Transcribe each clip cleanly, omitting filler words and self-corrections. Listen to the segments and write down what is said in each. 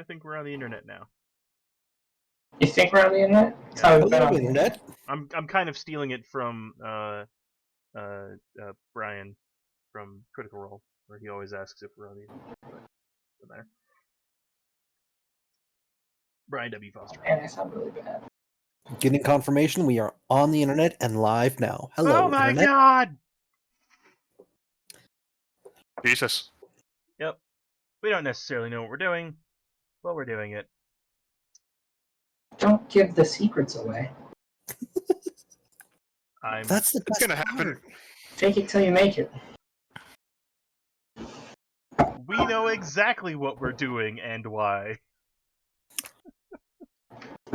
to think we're on the internet now. You think we're on the internet? That's how we've been on the internet. I'm kind of stealing it from Brian from Critical Role, where he always asks if we're on the internet. But there. Brian W. Foster. Man, I sound really bad. Getting confirmation, we are on the internet and live now. Hello, oh my internet. god! Jesus. Yep. We don't necessarily know what we're doing, but we're doing it. Don't give the secrets away. That's the It's best gonna happen. part. Fake it till you make it. We know exactly what we're doing and why.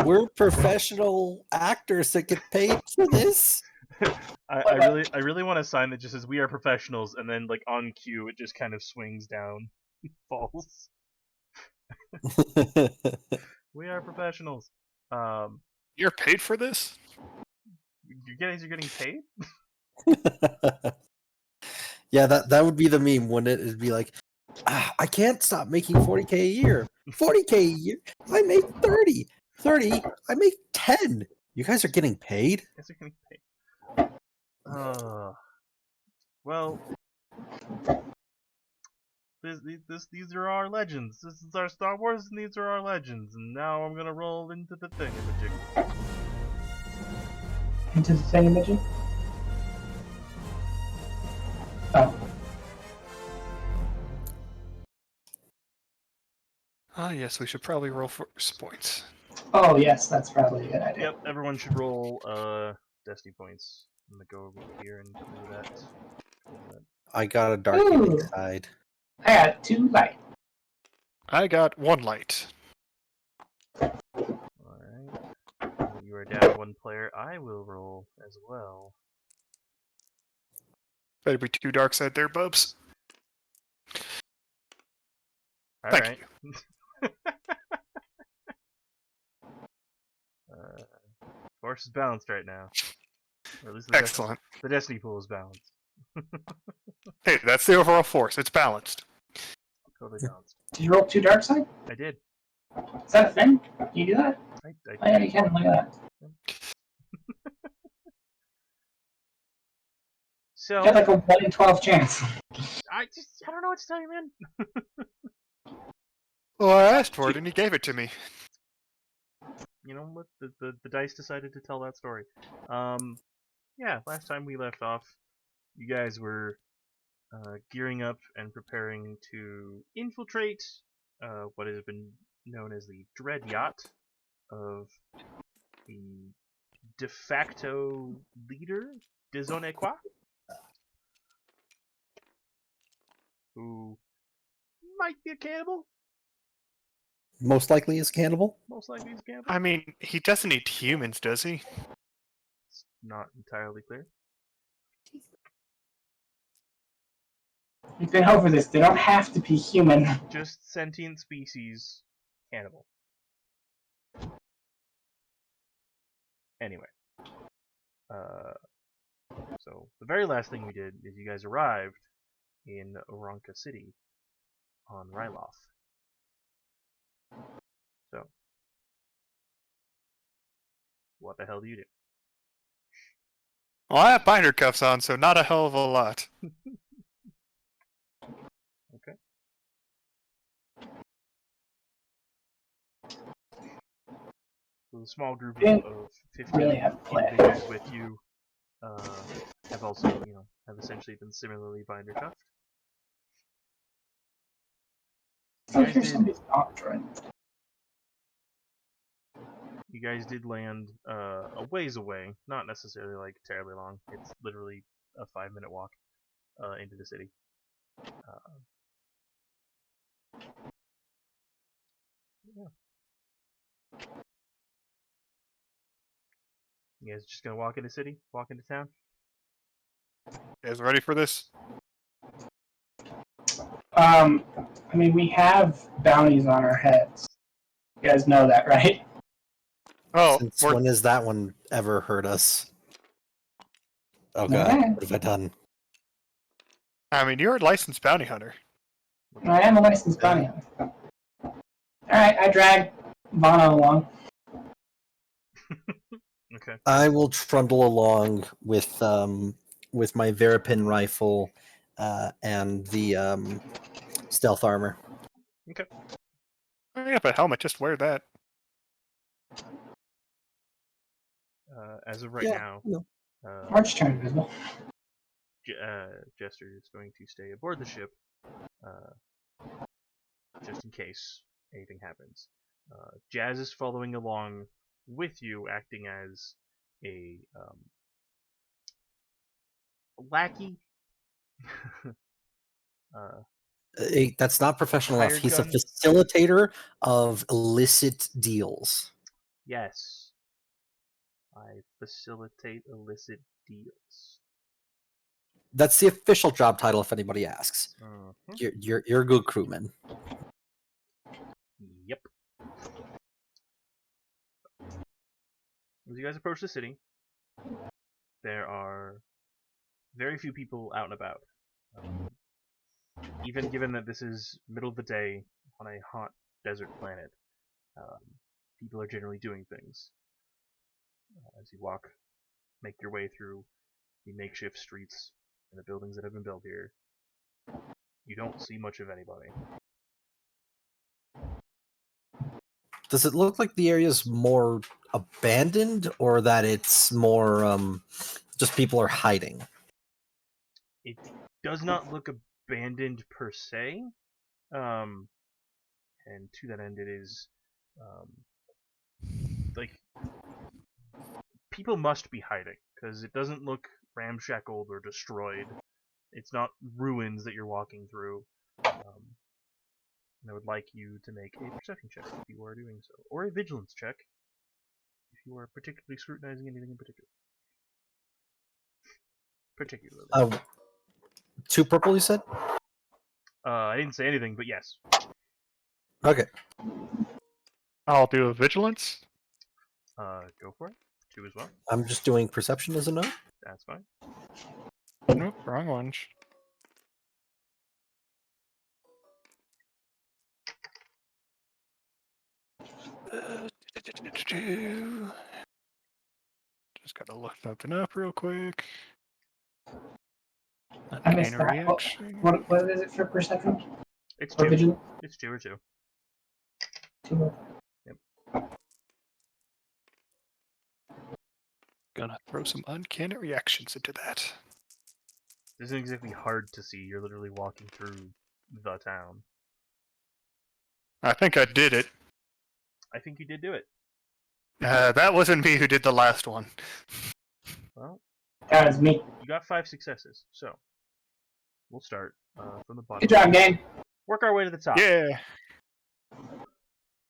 We're professional actors that get paid for this. I really want a sign that just says "We are professionals," and then like on cue, it just kind of swings down, falls. We are professionals. You're paid for this? You guys are getting paid? Yeah, that would be the meme, wouldn't it? It'd be like, I can't stop making 40K a year. 40K a year? I make 30. 30, I make 10. You guys are getting paid? You guys are getting paid. Well, these are our legends. This is our Star Wars, and these are our legends. And now I'm gonna roll into the thingamajig. Into the thingamajig? Oh. Ah, yes, we should probably roll for points. Oh, yes, that's probably a good idea. Yep, everyone should roll Destiny points. I'm gonna go over here and do that. I got a dark Ooh. side. I got 2 light. I got 1 light. Alright. You are down 1 player. I will roll as well. Better be 2 dark side there, bubs. Alright. Force is balanced right now. Or at least the Excellent. the Destiny pool is balanced. Hey, that's the overall force. It's balanced. Totally balanced. Did you roll 2 dark side? I did. Is that a thing? Can you do that? I Oh, yeah, you can. Look at that. So You got like a 1 in 12 chance. I don't know what to tell you, man. Well, I asked for it and he gave it to me. You know what? The dice decided to tell that story. Yeah, last time we left off, you guys were gearing up and preparing to infiltrate what has been known as the Dread Yacht of the de facto leader, Dezonequa, who might be a cannibal. Most likely is cannibal. Most likely he's a cannibal. I mean, he doesn't eat humans, does he? It's not entirely clear. We've been over this. They don't have to be human. Just sentient species cannibal. Anyway. So, the very last thing we did is you guys arrived in Oronka City on Ryloth. So, what the hell do you do? Well, I have binder cuffs on, so not a hell of a lot. Okay. So the small group Didn't of 15 really have a plan. individuals with you have also, have essentially been similarly binder cuffed. I hear somebody's doctrine. You guys did land a ways away, not necessarily like terribly long. It's literally a 5-minute walk into the city. Yeah. You guys just gonna walk into city? Walk into town? You guys ready for this? I mean, we have bounties on our heads. You guys know that, right? Oh, Since when has that one ever hurt us? Oh god, Okay. what have I done? I mean, you're a licensed bounty hunter. I am a licensed bounty hunter. Alright, I drag Vana along. Okay. I will trundle along with my Verapin rifle and the stealth armor. Okay. I have a helmet. Just wear that. As of right Yeah, now, no. March turn invisible. Jester is going to stay aboard the ship, just in case anything happens. Jazz is following along with you, acting as a lackey. That's not professional enough. Hired He's a gun? facilitator of illicit deals. Yes, I facilitate illicit deals. That's the official job title, if anybody asks. Mhm. You're a good crewman. Yep. As you guys approach the city, there are very few people out and about. Even given that this is middle of the day on a hot desert planet, um, people are generally doing things. As you make your way through the makeshift streets and the buildings that have been built here, you don't see much of anybody. Does it look like the area's more abandoned, or that it's more just people are hiding? It does not look abandoned per se, and to that end, it is like people must be hiding because it doesn't look ramshackled or destroyed. It's not ruins that you're walking through. And I would like you to make a perception check if you are doing so, or a vigilance check if you are particularly scrutinizing anything in particular. Particularly. 2 purple, you said? I didn't say anything, but yes. Okay. I'll do a vigilance. Go for it. 2 as well. I'm just doing perception as a note. That's fine. Nope, wrong one. Just gotta look something up real quick. I missed Uncanny that. reaction. What is it for perception? It's Or 2. vigilance? It's 2 or 2. 2. Gonna throw some uncanny reactions into that. It isn't exactly hard to see. You're literally walking through the town. I think I did it. I think you did do it. That wasn't me who did the last one. Well, That was me. you got 5 successes, so we'll start from the bottom. Good job, gang. Work our way to the top. Yeah.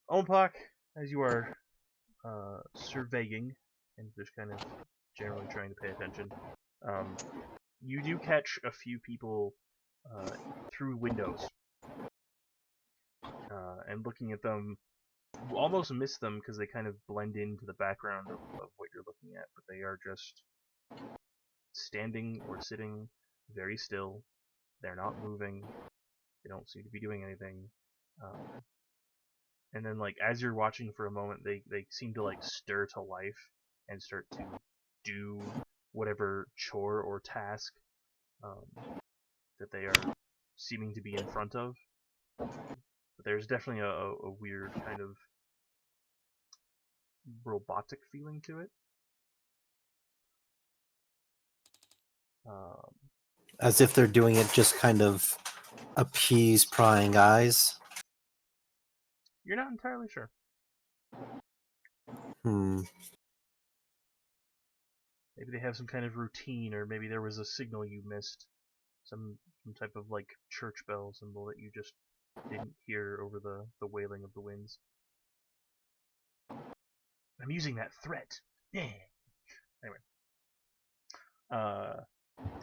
Ompak, as you are surveying and just kind of generally trying to pay attention, you do catch a few people through windows, and looking at them, you almost miss them because they kind of blend into the background of what you're looking at, but they are just standing or sitting very still. They're not moving. They don't seem to be doing anything. And then, like, as you're watching for a moment, they seem to, like, stir to life and start to do whatever chore or task that they are seeming to be in front of. But there's definitely a weird kind of robotic feeling to it. As if they're doing it just kind of appease prying eyes. You're not entirely sure. Maybe they have some kind of routine, or maybe there was a signal you missed. Some type of, like, church bell symbol that you just didn't hear over the wailing of the winds. I'm using that threat. Yeah. Anyway.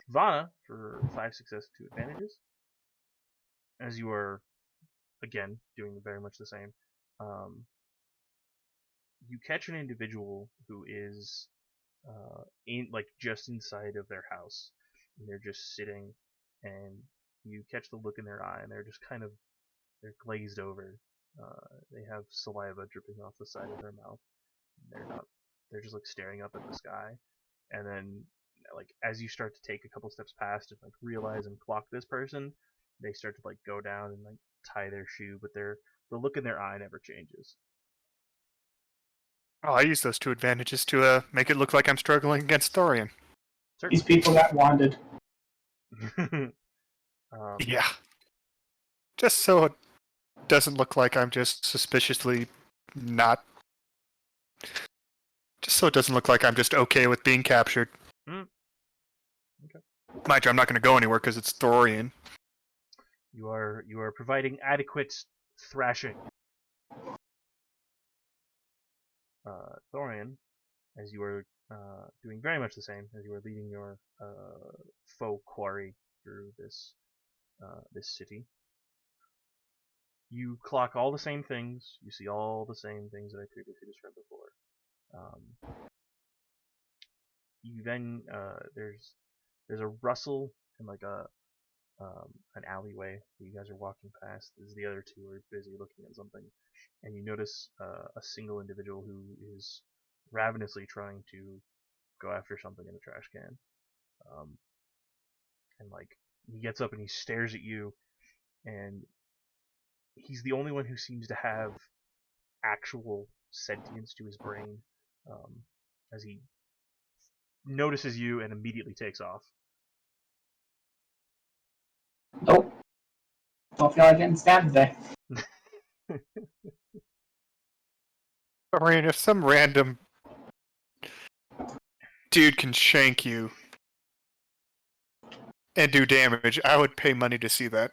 Vana, for 5 success, 2 advantages. As you are, again, doing very much the same. You catch an individual who is just inside of their house, and they're just sitting, and you catch the look in their eye, and they're just kind of, they're glazed over, They have saliva dripping off the side of their mouth. They're just like staring up at the sky. And then like as you start to take a couple steps past and like realize and clock this person, they start to like go down and like tie their shoe, but the look in their eye never changes. Oh, I use those two advantages to make it look like I'm struggling against Thorian. These people got wanted. Yeah. Just so it doesn't look like I'm just suspiciously not. Just so it doesn't look like I'm just okay with being captured. Mm. Okay. Mind you, I'm not going to go anywhere because it's Thorian. You are providing adequate thrashing. Thorian, as you are doing very much the same, as you are leading your faux quarry through this city, you clock all the same things. You see all the same things that I previously described before. You then there's a rustle and like an alleyway that you guys are walking past. As the other two are busy looking at something, and you notice a single individual who is ravenously trying to go after something in a trash can. And like he gets up and he stares at you, and he's the only one who seems to have actual sentience to his brain, as he notices you and immediately takes off. Nope. Don't feel like getting stabbed today. Thorian, if some random dude can shank you and do damage, I would pay money to see that.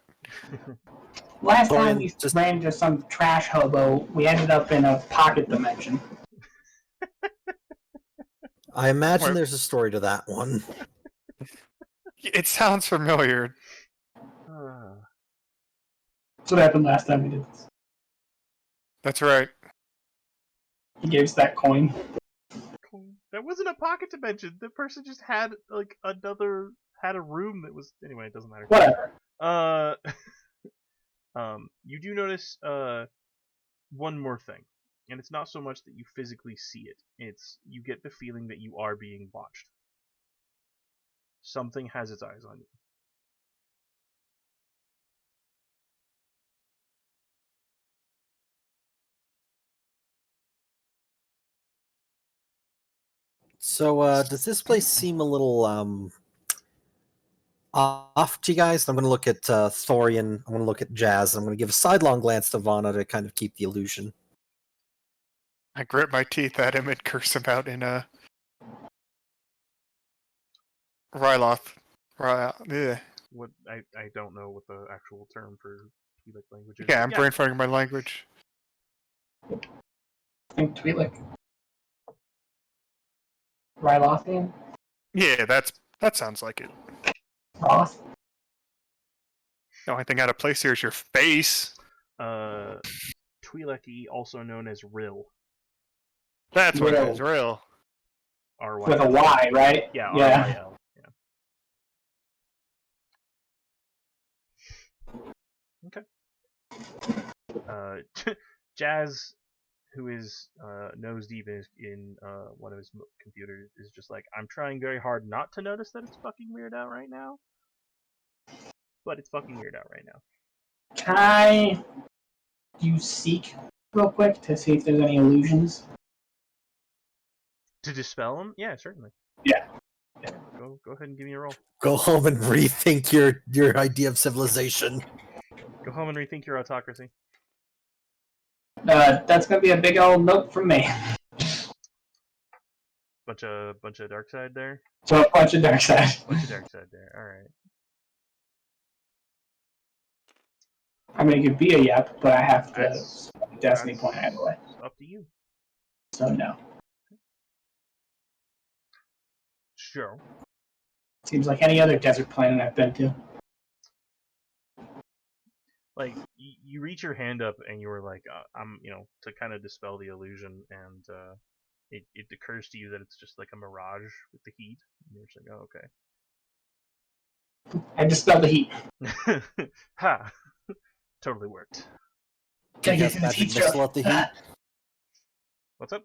Last time Thorian, we just- ran into some trash hobo, we ended up in a pocket dimension. I imagine Wait. there's a story to that one. It sounds familiar. That's what happened last time we did this. That's right. He gave us that coin. That wasn't a pocket dimension. The person just had like had a room that was anyway. It doesn't matter. Whatever. You do notice one more thing, and it's not so much that you physically see it. It's you get the feeling that you are being watched. Something has its eyes on you. So, does this place seem a little off to you guys? I'm going to look at Thorian. I'm going to look at Jazz. I'm going to give a sidelong glance to Vana to kind of keep the illusion. I grit my teeth at him and curse him out in a Ryloth. Yeah, What I don't know what the actual term for Twi'lek language is. I'm brain farting my language. I think Twi'lek. Rylothian? Yeah, that sounds like it. Roth? The only thing out of place here is your face. Twi'leki, also known as Rill. That's what it Rill. is, real. R-Y-L. With a Y, right? Yeah, R-Y-L. Yeah. Okay. Jazz, who is nose deep in one of his computers, is just like, I'm trying very hard not to notice that it's fucking weird out right now, but it's fucking weird out right now. Can I use Seek real quick to see if there's any illusions? To dispel them? Yeah, certainly. Yeah. Go ahead and give me a roll. Go home and rethink your idea of civilization. Go home and rethink your autocracy. That's gonna be a big old note from me. Bunch of dark side there. So a bunch of dark side. Bunch of dark side there. All right. I mean, it could be a yep, but I have to That's- destiny that's point anyway. Up to you. So no. Sure. Seems like any other desert planet I've been to. Like you reach your hand up and you were like, I'm, to kind of dispel the illusion, and it occurs to you that it's just like a mirage with the heat. And you're just like, oh, okay. I dispelled the heat. Ha! Totally worked. Gotta You get got in this magic heat missile stroke. at the heat? What's up?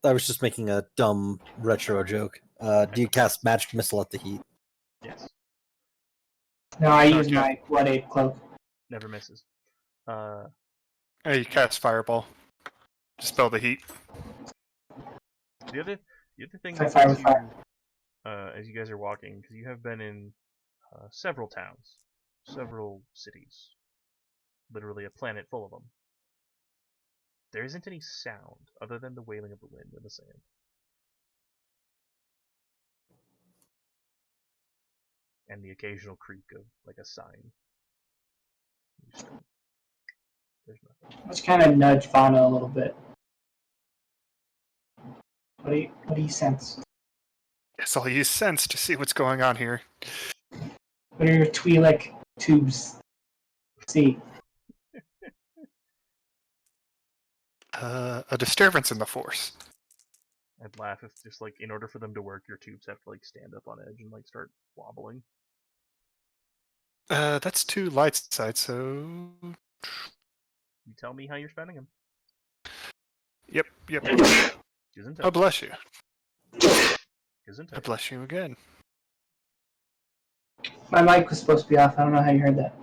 I was just making a dumb retro joke. Do you cast magic missile at the heat? Yes. No, I use Okay. my Blood Ape cloak. Never misses. Hey, you cast fireball. Dispel the heat. The other thing I that fire hits with fire. you as you guys are walking, because you have been in several towns, several cities, literally a planet full of them. There isn't any sound other than the wailing of the wind in the sand. And the occasional creak of like a sign. There's nothing. Let's kind of nudge Fauna a little bit. What do you sense? Guess I'll use sense to see what's going on here. What are your Twi'lek tubes? See. A disturbance in the force. I'd laugh if just like in order for them to work, your tubes have to like stand up on edge and like start wobbling. That's 2 light side, so You tell me how you're spending them. yep. Isn't I it? bless you. Isn't I it? bless you again. My mic was supposed to be off. I don't know how you heard that.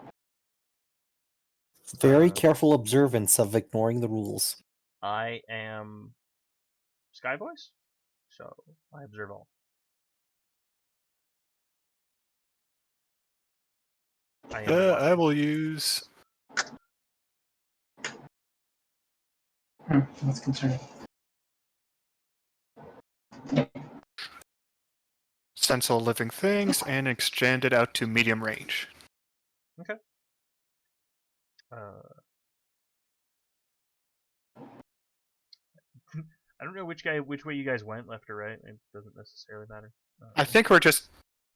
Very careful observance of ignoring the rules. I am Sky Voice, so I observe all. I am I will use That's concerning. sense all living things and extend it out to medium range. Okay. I don't know which way you guys went, left or right. It doesn't necessarily matter. I think we're just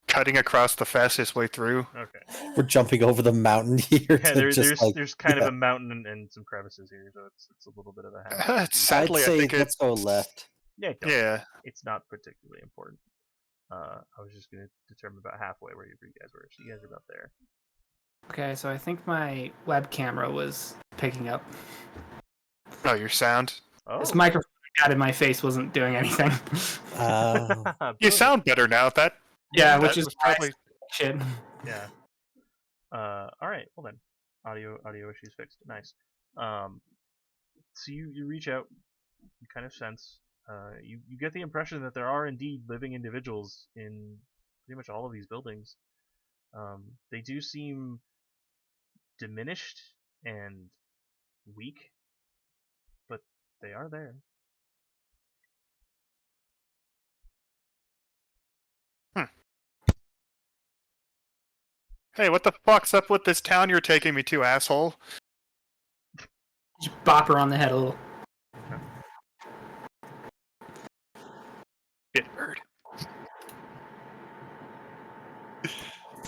cutting across the fastest way through. Okay. We're jumping over the mountain here. Yeah, to just, there's kind of a mountain and some crevices here, so it's a little bit of a hassle. I'd Sadly, I say think let's go left. Yeah, don't. Yeah. It's not particularly important. I was just gonna determine about halfway where you guys were, so you guys are about there. Okay, so I think my web camera was picking up. Oh, your sound. Oh, This microphone I got in my face wasn't doing anything. You sound better now. That yeah, that which is was probably shit. Yeah. All right. Well then, audio issues fixed. Nice. So you reach out, you kind of sense. You get the impression that there are indeed living individuals in pretty much all of these buildings. They do seem diminished and weak, but they are there. Hey, what the fuck's up with this town you're taking me to, asshole? Just bop her on the head a little. Get bird.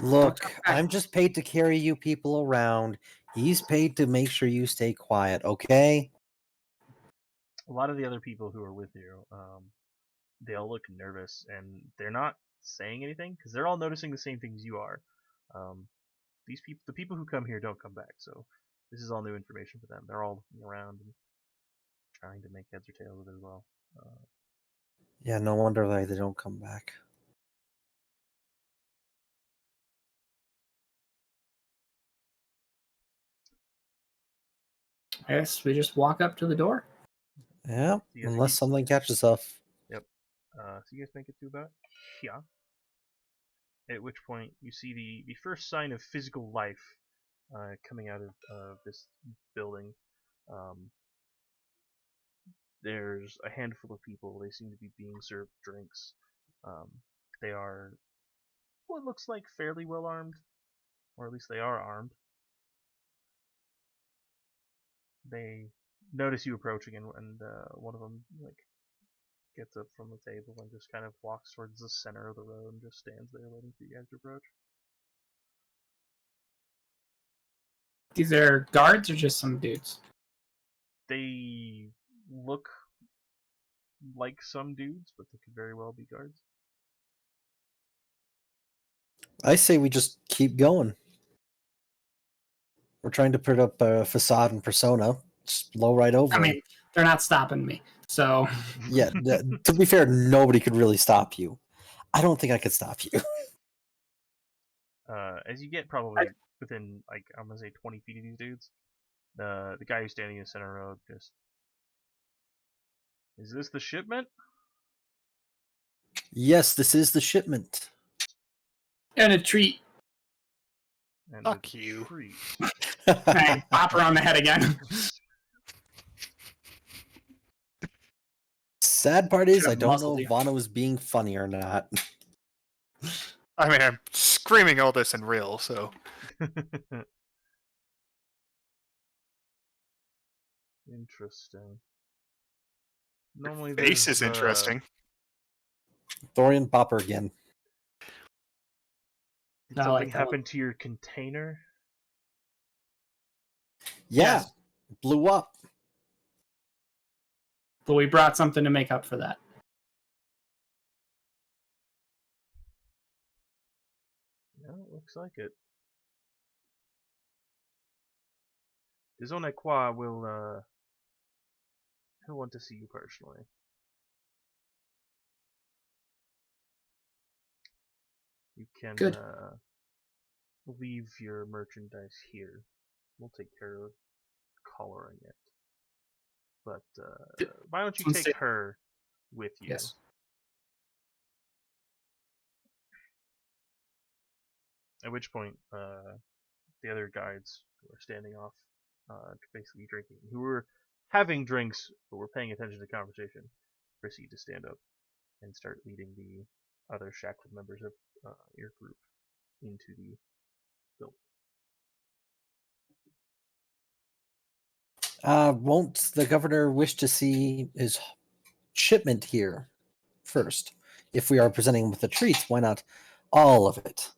Look, I'm just paid to carry you people around. He's paid to make sure you stay quiet, okay? A lot of the other people who are with you, they all look nervous, and they're not saying anything because they're all noticing the same things you are. The people who come here don't come back, so this is all new information for them. They're all looking around and trying to make heads or tails of it as well. Yeah, no wonder why they don't come back. I guess we just walk up to the door. Yeah, You guys unless keep- something catches us. Yep. So you guys make it to about here. At which point you see the first sign of physical life coming out of this building. There's a handful of people. They seem to be being served drinks. They are what looks like fairly well armed, or at least they are armed. They notice you approaching, and one of them like gets up from the table and just kind of walks towards the center of the road and just stands there waiting for you guys to approach. These are guards or just some dudes? They look like some dudes, but they could very well be guards. I say we just keep going. We're trying to put up a facade and persona. Just blow right over. I 'em. mean, they're not stopping me. So Yeah. To be fair, nobody could really stop you. I don't think I could stop you. As you get probably within, like, I'm gonna say 20 feet of these dudes, the guy who's standing in the center row just, is this the shipment? Yes, this is the shipment. and a treat. And Fuck the you. treat. I pop her on the head again. Sad part is, I Should've don't know muzzled if you. Vana was being funny or not. I mean, I'm screaming all this in real, so Interesting. Normally face there's is interesting. Thorian Bopper again. Did I something like that happen one. to your container? Yeah, Yes. blew up. But we brought something to make up for that. Yeah, it looks like it. Disonekwa will he'll want to see you personally. You can Good. leave your merchandise here. We'll take care of coloring it. But why don't you Let's take see. her with you? Yes. At which point, the other guides who are standing off, basically drinking, who were having drinks but were paying attention to the conversation, proceed to stand up and start leading the other shackled members of your group into the building. Won't the governor wish to see his shipment here first? If we are presenting him with the treats, why not all of it?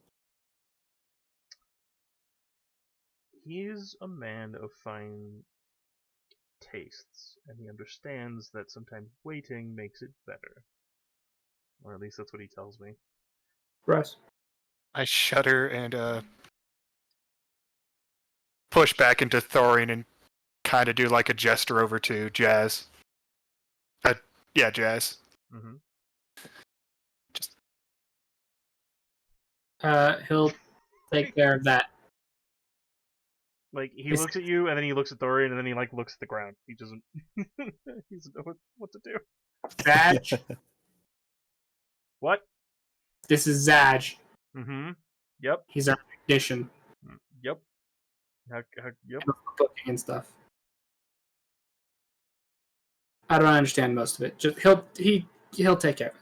He is a man of fine tastes, and he understands that sometimes waiting makes it better. Or at least that's what he tells me. Russ. I shudder and push back into Thorian and kind of do like a gesture over to Jazz. Yeah, Jazz. Mm-hmm. He'll take care of that. Like, he Is- looks at you, and then he looks at Thorian, and then he, like, looks at the ground. He doesn't... he doesn't know what to do. Zaj. What? This is Zaj. Mm-hmm. Yep. He's our technician. Yep. Yep. Booking and stuff. I don't understand most of it. Just he'll take care of it.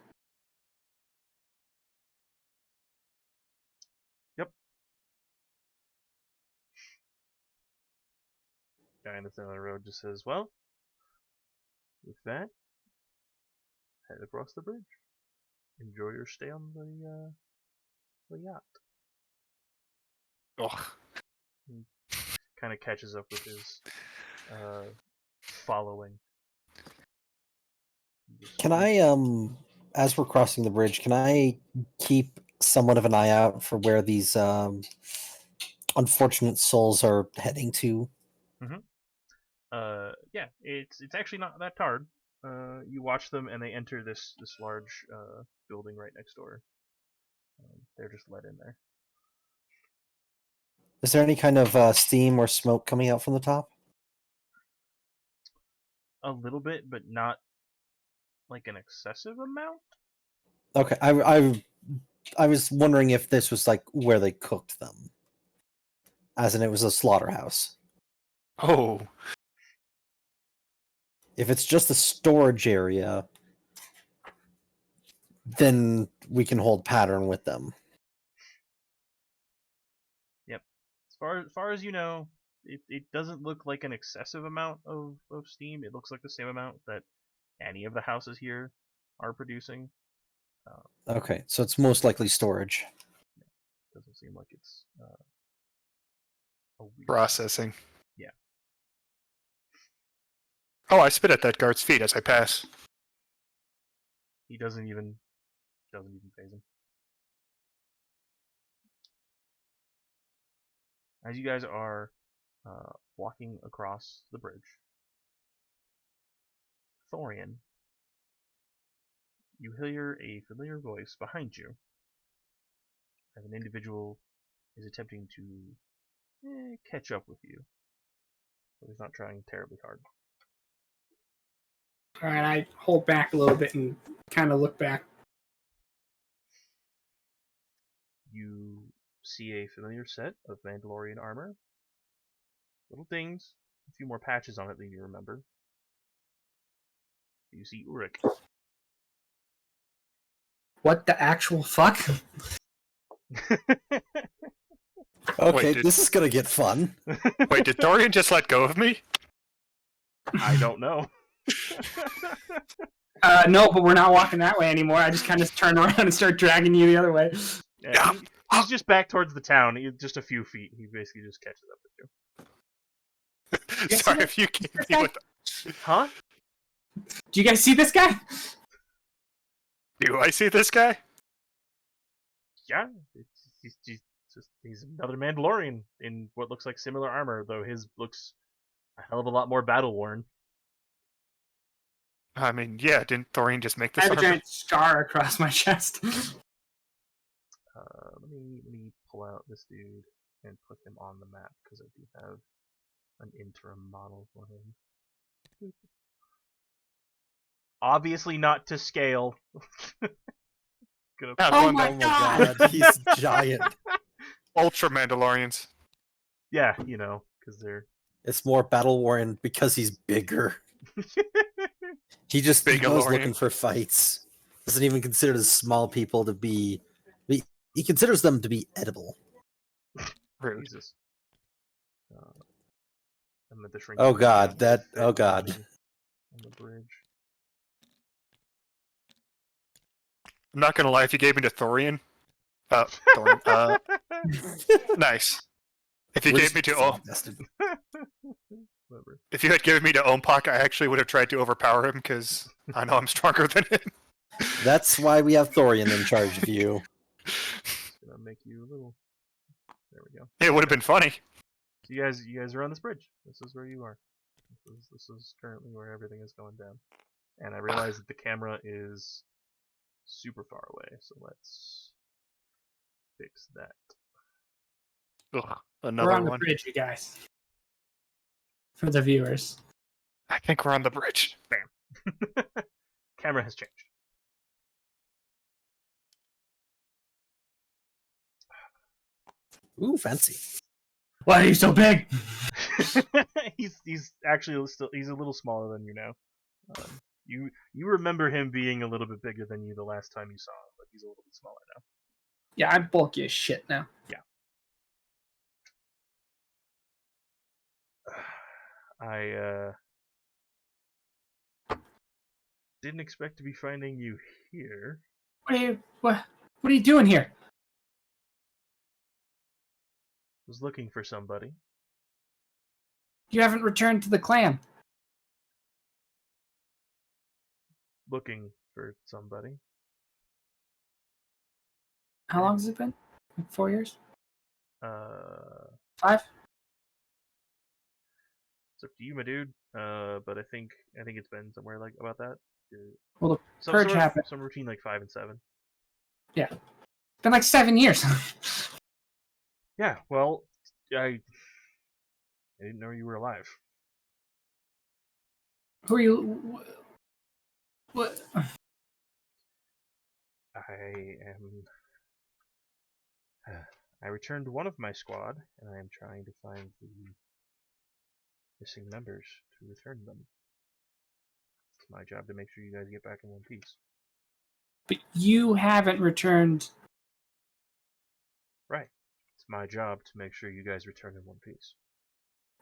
Guy on the side of the road just says, well, with that, head across the bridge. Enjoy your stay on the yacht. Ugh. Kind of catches up with his following. Can I, as we're crossing the bridge, can I keep somewhat of an eye out for where these unfortunate souls are heading to? Yeah, it's actually not that hard. You watch them, and they enter this large building right next door. They're just let in there. Is there any kind of steam or smoke coming out from the top? A little bit, but not like an excessive amount. Okay, I was wondering if this was like where they cooked them, as in it was a slaughterhouse. Oh, If it's just a storage area, then we can hold pattern with them. Yep. As far as you know, it doesn't look like an excessive amount of steam. It looks like the same amount that any of the houses here are producing. Okay, so it's most likely storage. Doesn't seem like it's a weird processing. Yeah. Oh, I spit at that guard's feet as I pass. He doesn't even phase him. As you guys are walking across the bridge. Thorian, you hear a familiar voice behind you as an individual is attempting to catch up with you. But he's not trying terribly hard. All right, I hold back a little bit and kind of look back. You see a familiar set of Mandalorian armor. Little dings, a few more patches on it than you remember. You see Uruk. What the actual fuck? Okay, did- this is gonna get fun. Wait, did Thorian just let go of me? I don't know. No, but we're not walking that way anymore. I just kind of turn around and start dragging you the other way. Yeah, he's just back towards the town. Just a few feet. He basically just catches up with you. Yes, Sorry sir. if you gave This me guy- with. Huh? Do you guys see this guy? Do I see this guy? Yeah. He's another Mandalorian in what looks like similar armor, though his looks a hell of a lot more battle worn. I mean, yeah, didn't Thorian just make I this have a armor? giant scar across my chest. Let me pull out this dude and put him on the map because I do have an interim model for him. Obviously not to scale. Gonna Yeah, Oh one my of God! He's giant. Ultra Mandalorians. yeah, you know, because they're It's more battle worn because he's bigger. He goes Bigalorian. looking for fights. Doesn't even consider the small people to be. He considers them to be edible. Rude. Jesus. I'm at the shrink. Oh God, down to fit oh God. on the bridge. I'm not gonna lie, if you gave me to Thorian, Thorian, nice. If you We're gave just me to flabbergasted. Whatever. if you had given me to Ompak, I actually would have tried to overpower him because I know I'm stronger than him. That's why we have Thorian in charge of you. Gonna make you a little. There we go. It would have been funny. So you guys are on this bridge. This is where you are. This is currently where everything is going down. And I realize that the camera is super far away, so let's fix that. Ugh, We're another on the one. bridge, you guys. For the viewers. I think we're on the bridge. Camera has changed. Ooh, fancy. Why are you so big? he's actually he's a little smaller than you now. You remember him being a little bit bigger than you the last time you saw him, but he's a little bit smaller now. Yeah, I'm bulky as shit now. I didn't expect to be finding you here. What are you doing here? Was looking for somebody. You haven't returned to the clan. Looking for somebody. How long has it been? Like 4 years? Uh, 5? it's up to you, my dude. But I think it's been somewhere like about that. Well, the Some purge sort of- happened. Some routine like 5 and 7. It's been like 7 years. Yeah. Well, I didn't know you were alive. Who are you? What? I am. I returned one of my squad, and I am trying to find the missing members to return them. It's my job to make sure you guys get back in one piece. But you haven't returned. Right. It's my job to make sure you guys return in one piece.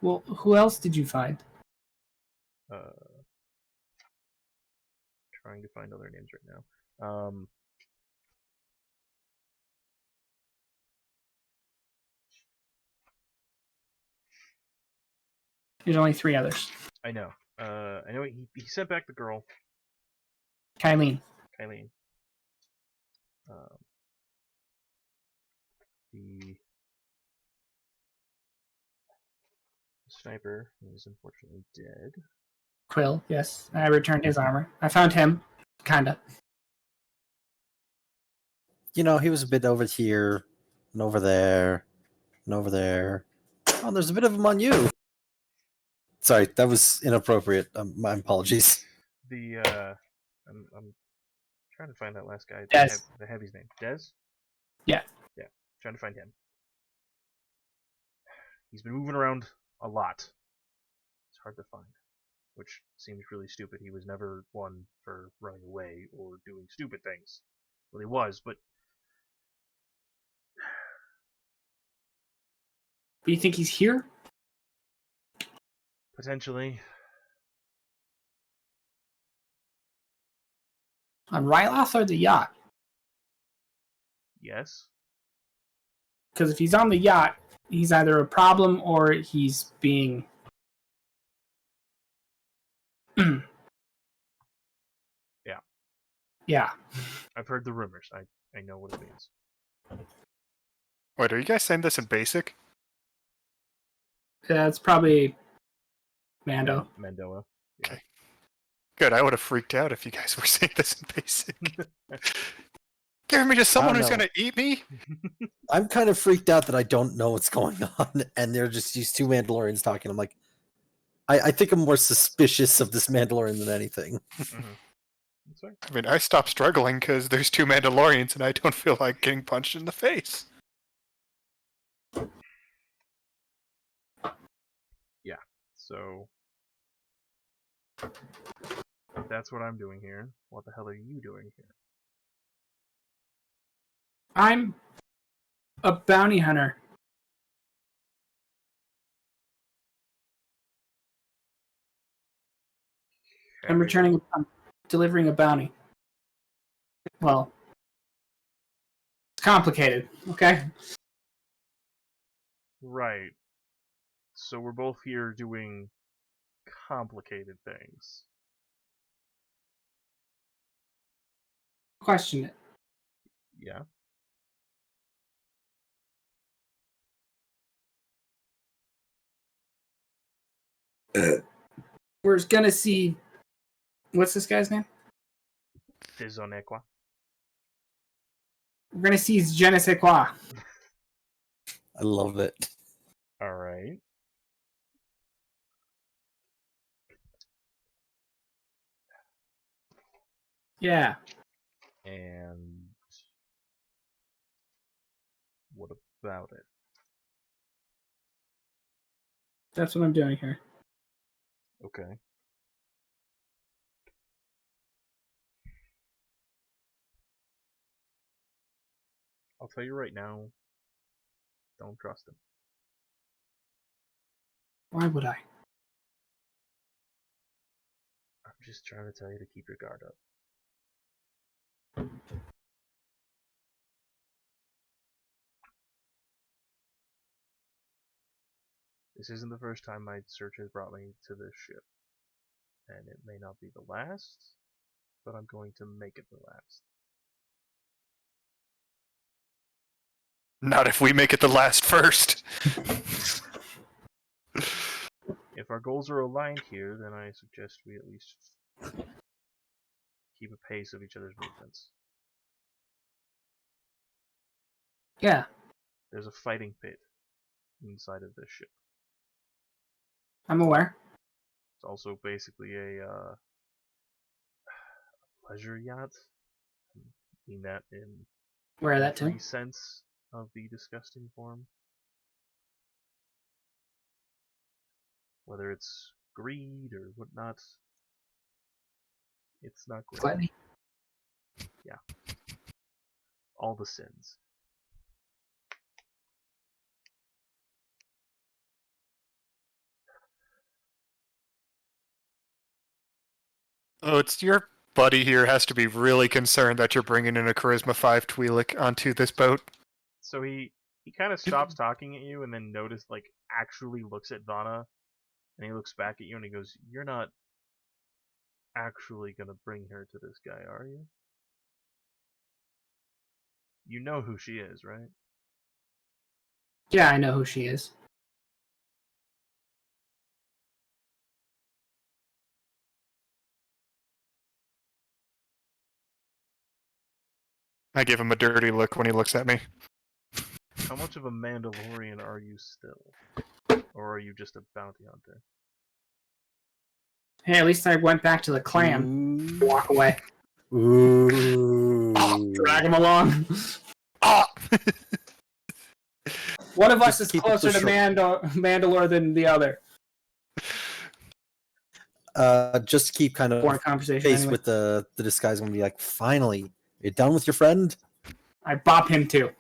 Well, who else did you find? Trying to find other names right now. There's only 3 others. I know. I know he sent back the girl, Kylene. Kylene. The sniper is unfortunately dead. Quill, yes. I returned his armor. I found him, kinda. You know, he was a bit over here, and over there, and over there. Oh, there's a bit of him on you. Sorry, that was inappropriate. My apologies. I'm trying to find that last guy. Des. The heavy's name. Des? Yeah. Yeah. Trying to find him. He's been moving around a lot. It's hard to find. Which seems really stupid. He was never one for running away or doing stupid things. Well, he was, but Do you think he's here? potentially. On Ryloth or the yacht? Yes. Because if he's on the yacht, he's either a problem or he's being... Yeah. Yeah. I've heard the rumors. I know what it means. Wait, are you guys saying this in basic? That's probably Mando. Mandoa. Yeah. Okay. Good, I would have freaked out if you guys were saying this in basic. Giving me to someone who's know. gonna eat me? I'm kind of freaked out that I don't know what's going on, and they're just these two Mandalorians talking. I'm like, I think I'm more suspicious of this Mandalorian than anything. Mm-hmm. That's right. I mean, I stopped struggling because there's two Mandalorians and I don't feel like getting punched in the face. Yeah. So that's what I'm doing here. What the hell are you doing here? I'm a bounty hunter. I'm returning. I'm delivering a bounty. Well, it's complicated. Okay. Right. So we're both here doing complicated things. Question it. Yeah. We're gonna see. What's this guy's name? Désonequa. We're gonna see je ne sais quoi. I love it. Alright. Yeah. And what about it? That's what I'm doing here. Okay. I'll tell you right now, don't trust him. Why would I? I'm just trying to tell you to keep your guard up. This isn't the first time my search has brought me to this ship. And it may not be the last, but I'm going to make it the last. Not if we make it the last first. If our goals are aligned here, then I suggest we at least keep a pace of each other's movements. Yeah. There's a fighting pit inside of this ship. I'm aware. It's also basically a pleasure yacht. I mean that in Wear that every too. sense of the disgusting form. Whether it's greed or whatnot, it's not great. Gluttony. All the sins. Oh, it's your buddy here has to be really concerned that you're bringing in a Charisma 5 Twi'lek onto this boat. So he kind of stops talking at you and then actually looks at Vana and he looks back at you and he goes, "You're not actually gonna bring her to this guy, are you? You know who she is, right?" Yeah, I know who she is. I give him a dirty look when he looks at me. How much of a Mandalorian are you still? Or are you just a bounty hunter? Hey, at least I went back to the clan. Walk away. Ooh. Drag him along. Ah! One of us Just is keep it closer to short. Mandalore than the other. Just keep kind of Boring conversation pace anyway. with the disguise and be like, finally, you're done with your friend? I bop him too.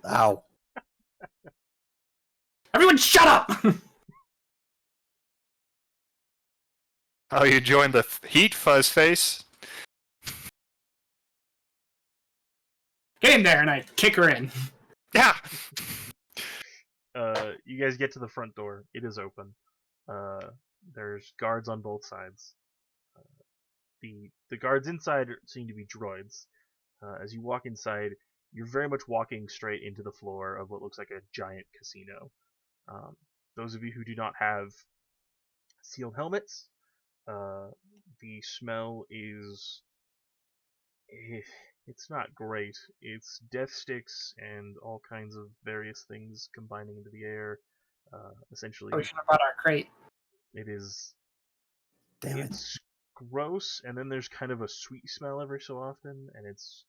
Ow. Everyone shut up! Oh, you joined the heat, Fuzzface? Get in there, and I kick her in. Yeah! You guys get to the front door. It is open. There's guards on both sides. The guards inside seem to be droids. As you walk inside, you're very much walking straight into the floor of what looks like a giant casino. Those of you who do not have sealed helmets, the smell is it's not great. It's death sticks and all kinds of various things combining into the air. Essentially, We should have brought our crate. it is Damn it. it's gross, and then there's kind of a sweet smell every so often, and it's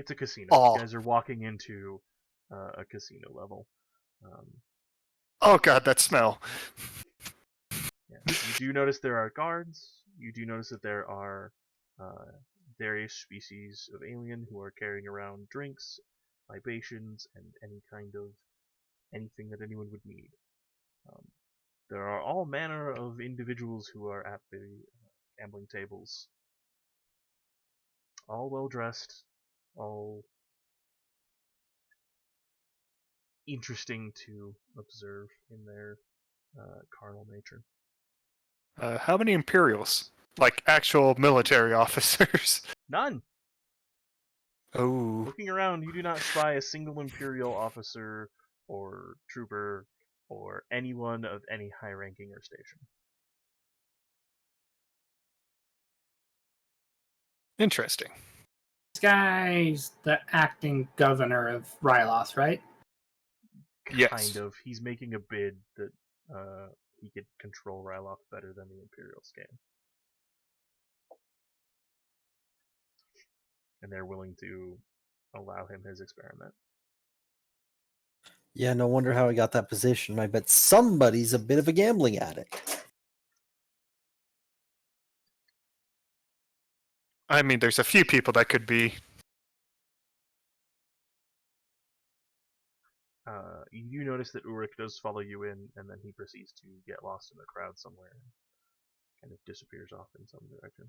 a casino. Aw. You guys are walking into a casino level. Oh god, that smell. Yeah. You do notice there are guards. You do notice that there are various species of alien who are carrying around drinks, libations, and any kind of anything that anyone would need. There are all manner of individuals who are at the gambling tables, all well dressed, all interesting to observe in their carnal nature. How many Imperials? Like actual military officers? None! Oh. Looking around, you do not spy a single Imperial officer or trooper or anyone of any high ranking or station. Interesting. This guy's the acting governor of Rylos, right? Yes. Kind of. He's making a bid that he could control Ryloth better than the Imperials can. And they're willing to allow him his experiment. Yeah, no wonder how he got that position. I bet somebody's a bit of a gambling addict. I mean, there's a few people that could be. You do notice that Ulrich does follow you in, and then he proceeds to get lost in the crowd somewhere and kind of disappears off in some direction.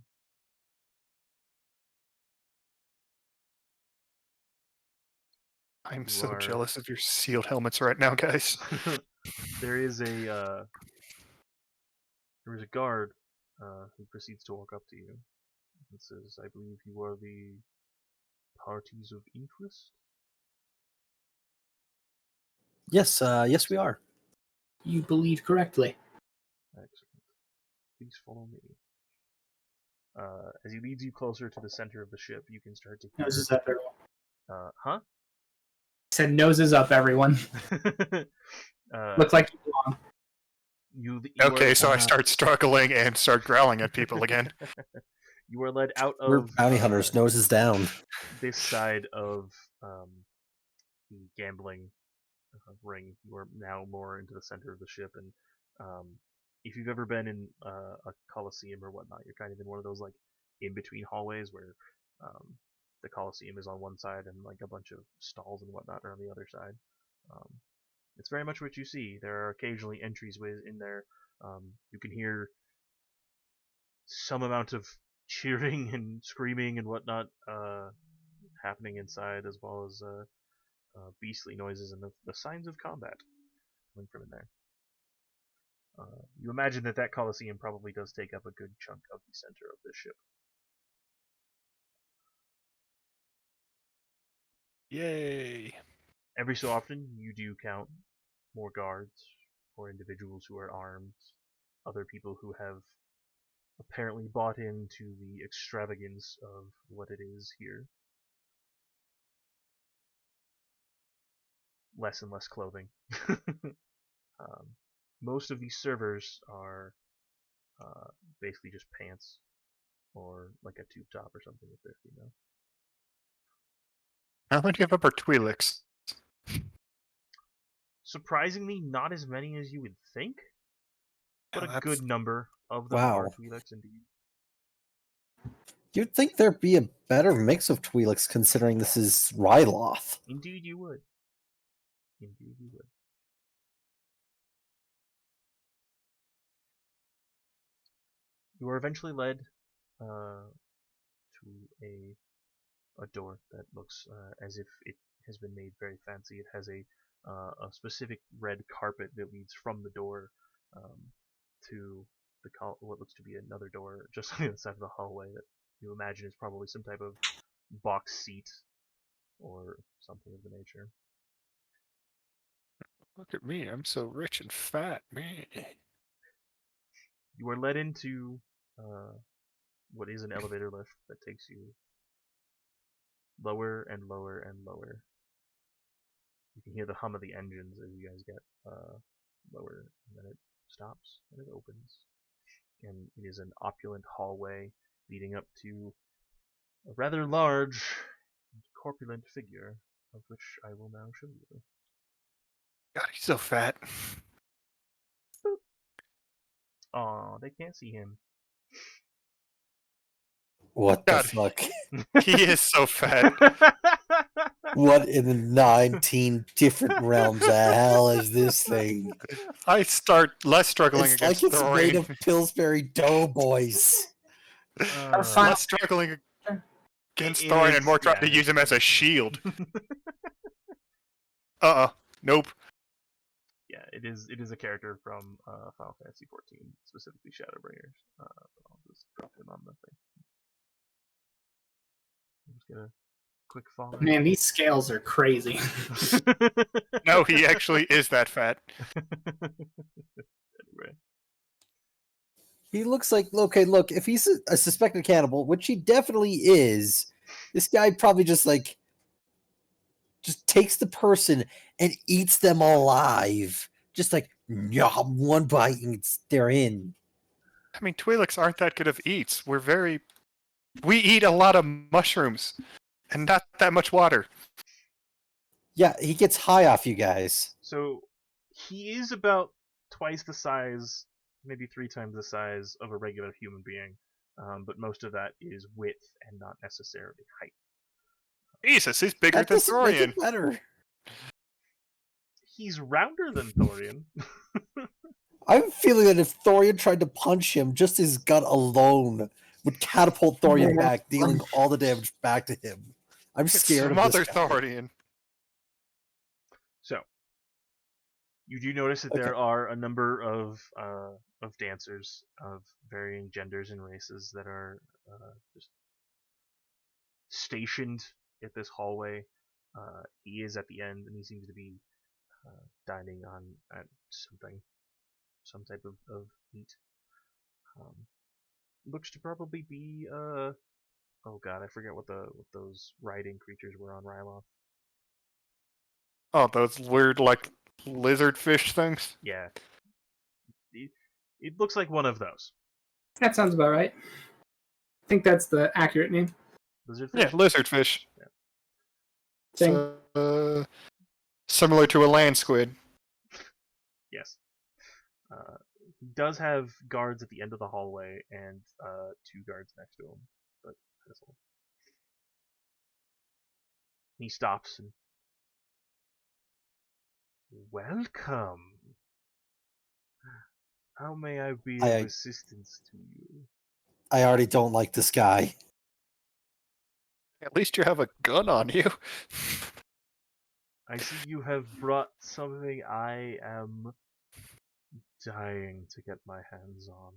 I'm You so are- jealous of your sealed helmets right now, guys. There is a guard who proceeds to walk up to you and says, "I believe you are the parties of interest." Yes, we are. You believe correctly. Excellent. Please follow me. As he leads you closer to the center of the ship, you can start to hear. Noses up, everyone. Huh? Said noses up, everyone. Looks like you belong. you Okay, are, so I start struggling and start growling at people again. you are led out We're of bounty hunters, noses down. this side of the gambling ring. You are now more into the center of the ship, and if you've ever been in a coliseum or whatnot, you're kind of in one of those like in between hallways where the coliseum is on one side and like a bunch of stalls and whatnot are on the other side. It's very much what you see. There are occasionally entryways in there. You can hear some amount of cheering and screaming and whatnot happening inside, as well as beastly noises and the signs of combat coming from in there. You imagine that Colosseum probably does take up a good chunk of the center of this ship. Yay. Every so often, you do count more guards or individuals who are armed, other people who have apparently bought into the extravagance of what it is here. less and less clothing. Most of these servers are basically just pants or like a tube top or something if they're female. How many of them are Twi'leks? Surprisingly, not as many as you would think, but Yeah, a good number of them Wow. are Twi'leks indeed. You'd think there'd be a better mix of Twi'leks considering this is Ryloth. Indeed, you would. Indeed, you would. You are eventually led to a door that looks as if it has been made very fancy. It has a specific red carpet that leads from the door to what looks to be another door just on the other side of the hallway that you imagine is probably some type of box seat or something of the nature. Look at me, I'm so rich and fat, man. You are led into what is an elevator lift that takes you lower and lower and lower. You can hear the hum of the engines as you guys get lower, and then it stops and it opens. And it is an opulent hallway leading up to a rather large and corpulent figure, of which I will now show you. God, he's so fat. Aw, they can't see him. What the God. fuck? He is so fat. What in the 19 different realms of hell is this thing? I start less struggling It's like against it's made Thorian. of Pillsbury Doughboys. Our final- Less struggling against It Thorian is- and more trying yeah, to use him as a shield. Nope. Yeah, it is a character from Final Fantasy XIV, specifically Shadowbringers. I'll just drop him on the thing. I'm just gonna quick follow. Man, these scales are crazy. No, he actually is that fat. Anyway, He looks like, okay, look, if he's a suspected cannibal, which he definitely is, this guy probably just takes the person and eats them alive. Just like, yum, one bite and they're in. I mean, Twi'leks aren't that good of eats. We eat a lot of mushrooms and not that much water. Yeah, he gets high off you guys. so he is about twice the size, maybe 3 times the size of a regular human being, but most of that is width and not necessarily height. Jesus, he's bigger That than doesn't make Thorian. it better. He's rounder than Thorian. I'm feeling that if Thorian tried to punch him, just his gut alone would catapult Thorian back, dealing all the damage back to him. I'm scared of Smother this guy. Thorian. So, you do notice that there are a number of dancers of varying genders and races that are just stationed at this hallway. He is at the end, and he seems to be dining on at some type of meat. Looks to probably be oh god, I forget what those riding creatures were on Ryloth. Oh, those weird, like, lizard fish things? Yeah, it looks like one of those. That sounds about right. I think that's the accurate name. Lizardfish? Yeah, lizard fish. Thing. So, similar to a land squid. Yes. He does have guards at the end of the hallway and 2 guards next to him, but that's all. He stops and welcome. How may I be of assistance to you? I already don't like this guy. At least you have a gun on you. I see you have brought something I am dying to get my hands on.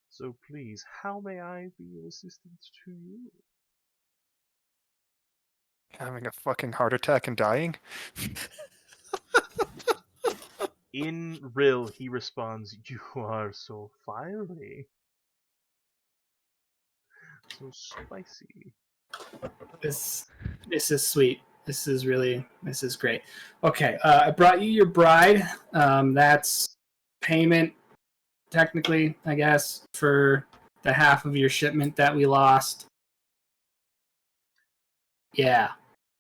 So please, how may I be of assistance to you? Having a fucking heart attack and dying? In Rill, he responds, "You are so fiery. So spicy." This is sweet. This is great. Okay, I brought you your bride. That's payment, technically, I guess, for the half of your shipment that we lost. Yeah,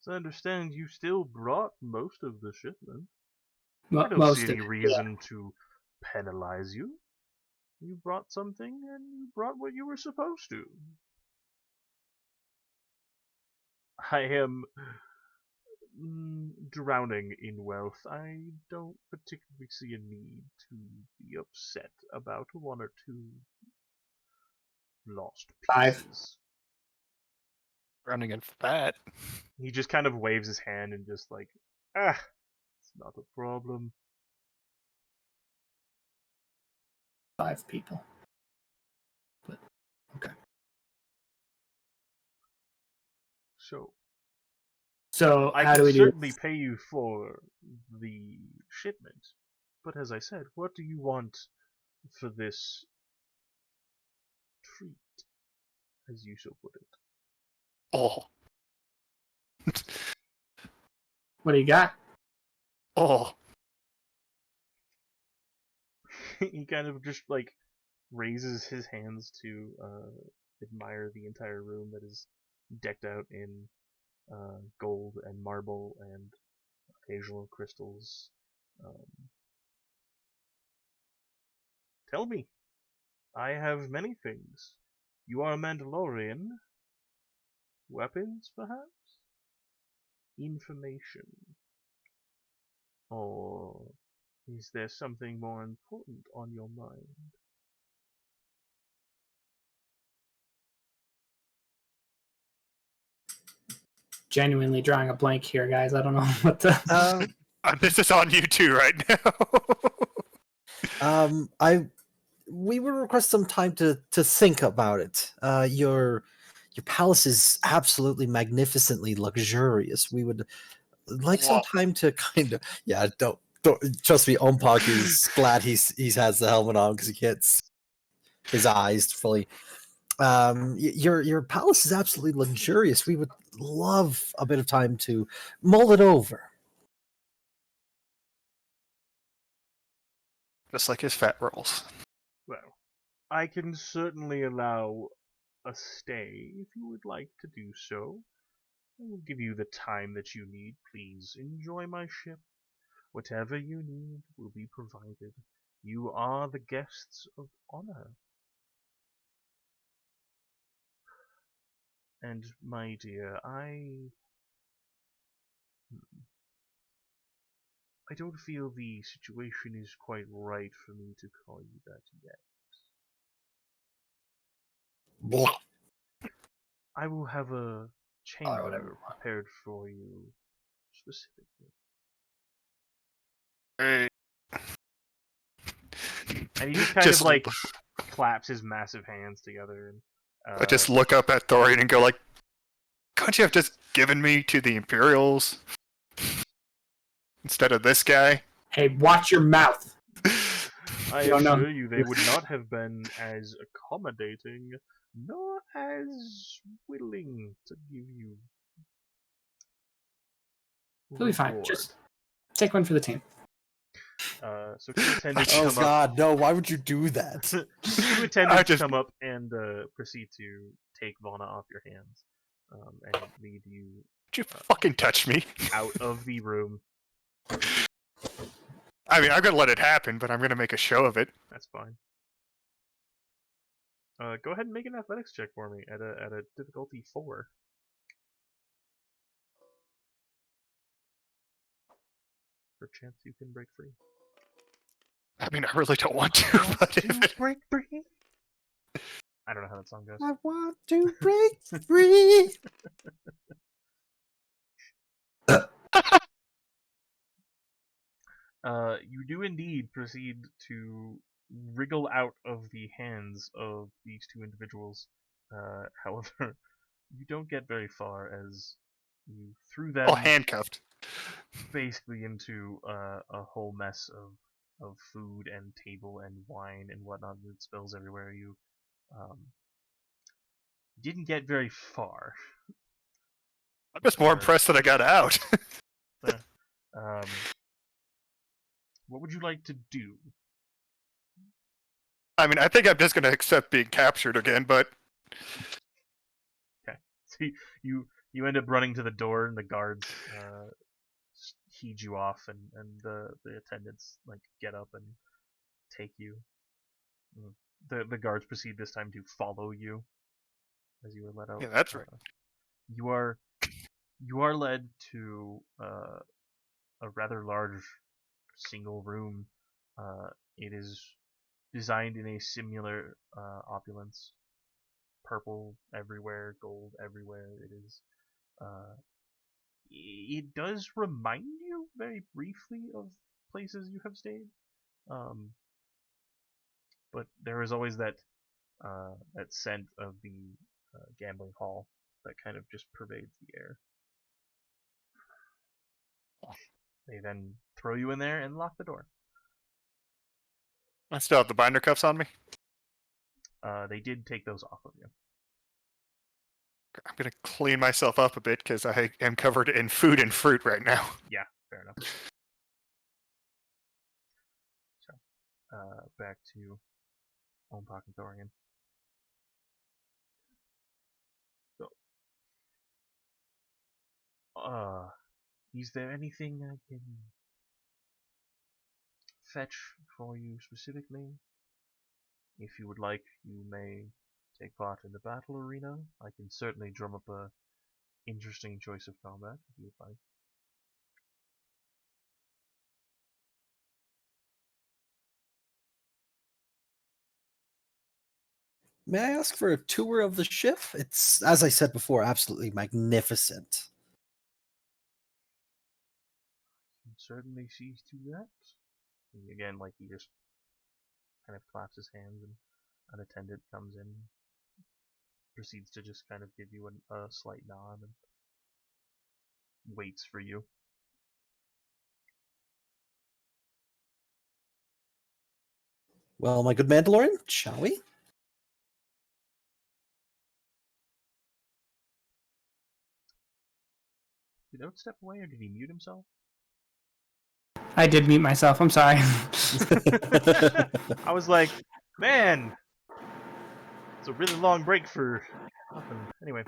So I understand you still brought most of the shipment. I don't most see of any it. reason to penalize you. You brought something, and you brought what you were supposed to. I am drowning in wealth. I don't particularly see a need to be upset about one or two lost 5. pieces. Running in fat. He just kind of waves his hand and just like, it's not a problem. 5 people. But okay. So how I do can we do certainly this? pay you for the shipment, but as I said, what do you want for this treat, as you so put it? Oh. What do you got? Oh. He kind of just like raises his hands to admire the entire room that is decked out in gold and marble and occasional crystals. Tell me, I have many things. You are a Mandalorian. Weapons, perhaps? Information? Or is there something more important on your mind? Genuinely drawing a blank here, guys. I don't know what the. This is on you too right now. We would request some time to think about it. Your palace is absolutely magnificently luxurious. We would like some time to kind of don't trust me. Ompak is glad he's has the helmet on because he can't see his eyes fully. Your palace is absolutely luxurious. We would love a bit of time to mull it over. Just like his fat rolls. Well, I can certainly allow a stay if you would like to do so. I will give you the time that you need. Please enjoy my ship. Whatever you need will be provided. You are the guests of honor. And my dear, I don't feel the situation is quite right for me to call you that yet. Blah. I will have a whatever. chamber prepared for you specifically. Hey. And he just kind of like claps his massive hands together and I just look up at Thorian and go like, couldn't you have just given me to the Imperials instead of this guy? Hey, watch your mouth. I You don't know. assure you they would not have been as accommodating nor as willing to give you It'll be fine. reward. Just take one for the team. So two attendants Oh come God, no! Why would you do that? two attendants come up and proceed to take Vana off your hands and lead you Did you fucking touch me? out of the room. I mean, I'm gonna let it happen, but I'm gonna make a show of it. That's fine. Go ahead and make an athletics check for me at a difficulty 4. Perchance you can break free. I mean, I really don't want to, but if it... break free. I don't know how that song goes. I want to break free. You do indeed proceed to wriggle out of the hands of these two individuals. However, you don't get very far as you threw them handcuffed. basically into a whole mess of food and table and wine and whatnot that spills everywhere. You didn't get very far. I'm just more Or, impressed that I got out. Um, what would you like to do? I mean, I think I'm just going to accept being captured again, but Okay. So you end up running to the door, and the guards heed you off, and the attendants like get up and take you. The guards proceed this time to follow you as you are let out. yeah, that's right. You are led to a rather large single room. It is designed in a similar opulence, purple everywhere, gold everywhere. It does remind you very briefly of places you have stayed, um, but there is always that scent of the gambling hall that kind of just pervades the air. They then throw you in there and lock the door. I still have the binder cuffs on me. They did take those off of you. I'm going to clean myself up a bit because I am covered in food and fruit right now. Yeah, fair enough. So, back to Olmpak and Thorian. So, is there anything I can fetch for you specifically? If you would like, you may take part in the battle arena. I can certainly drum up a interesting choice of combat if you would like. May I ask for a tour of the ship? It's, as I said before, absolutely magnificent. You can certainly see to that. And again, like he just kind of claps his hands, and an attendant comes in, proceeds to just kind of give you a slight nod, and waits for you. Well, my good Mandalorian, shall we? Did Oat step away, or did he mute himself? I did mute myself. I'm sorry. I was like, man, it's a really long break for nothing. Anyway,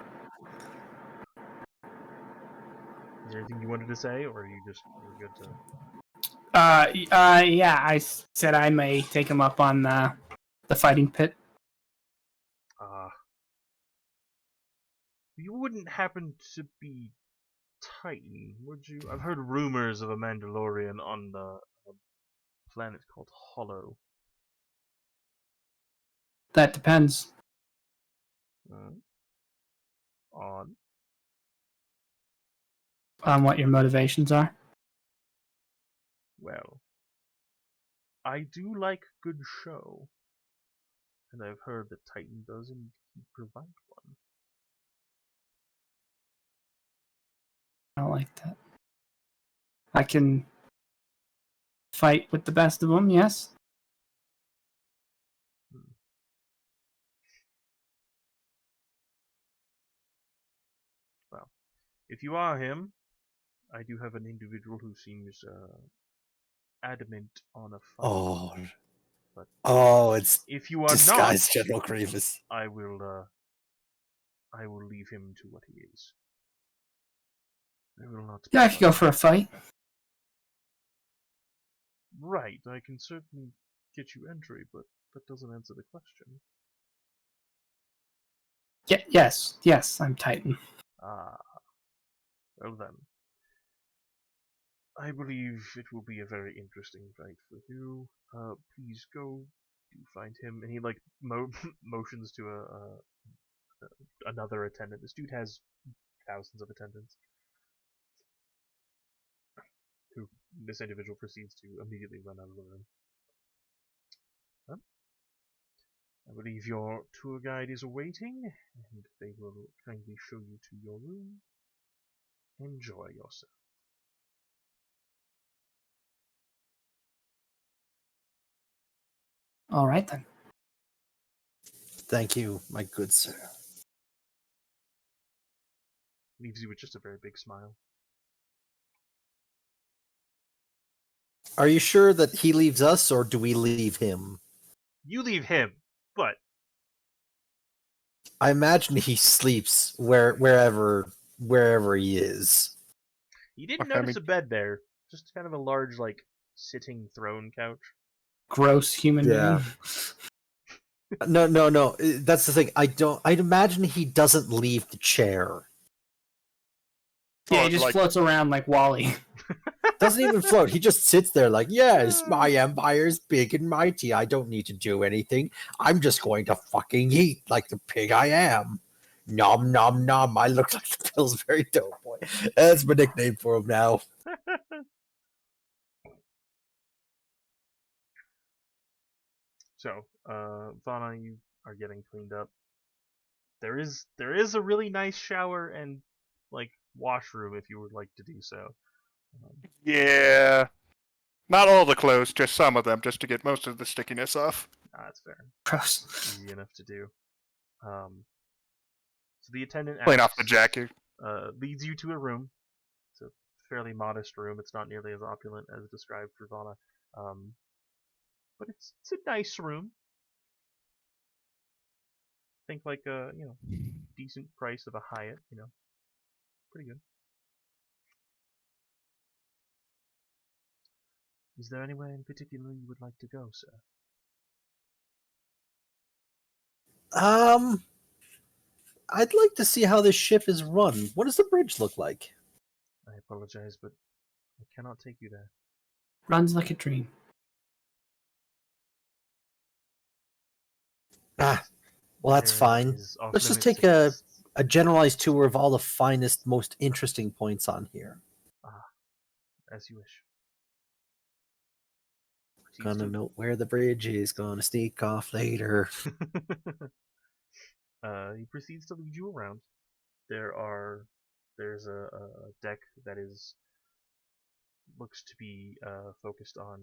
is there anything you wanted to say, or are you just you're good to? Yeah, I said I may take him up on the fighting pit. You wouldn't happen to be Titan, would you? I've heard rumors of a Mandalorian on the planet called Hollow. That depends. On On what your motivations are. Well, I do like good show, and I've heard that Titan does indeed provide one. I don't like that. I can fight with the best of them, yes. Well, if you are him, I do have an individual who seems adamant on a fight. Oh, But it's if you are disguised General Grievous. not, I will leave him to what he is. I will not. Yeah, I could go for a fight. Right, I can certainly get you entry, but that doesn't answer the question. Yeah, yes, I'm Titan. Ah, well then. I believe it will be a very interesting fight for you. Please go to find him. And he like motions to another attendant. This dude has thousands of attendants. Who this individual proceeds to immediately run out of the room. Huh? I believe your tour guide is awaiting, and they will kindly show you to your room. Enjoy yourself. All right then. Thank you, my good sir. Leaves you with just a very big smile. Are you sure that he leaves us, or do we leave him? You leave him, but I imagine he sleeps wherever he is. you didn't Okay, I notice mean- a bed there. Just kind of a large, like, sitting throne couch. Gross human Yeah. being. No. That's the thing. I'd imagine he doesn't leave the chair. Yeah, Oh, he just like- floats around like Wally. Doesn't even float. He just sits there like, yes, my empire's big and mighty. I don't need to do anything. I'm just going to fucking eat like the pig I am. Nom nom nom. I look like the Pillsbury Doughboy. That's my nickname for him now. So, Vana, you are getting cleaned up. There is a really nice shower and like washroom if you would like to do so. Yeah. Not all the clothes, just some of them, just to get most of the stickiness off. That's fair. Gross. Easy enough to do. So the attendant Clean off the asks, jacket. leads you to a room. It's a fairly modest room. It's not nearly as opulent as described for Vana. But it's a nice room. Think like a decent price of a Hyatt. Pretty good. Is there anywhere in particular you would like to go, sir? I'd like to see how this ship is run. What does the bridge look like? I apologize, but I cannot take you there. Runs like a dream. Ah, well, that's There fine. is off Let's just limits take to a guests. generalized tour of all the finest, most interesting points on here. As you wish. Proceeds Gonna to- know where the bridge is. Gonna sneak off later. He proceeds to lead you around. There's a deck that looks to be focused on,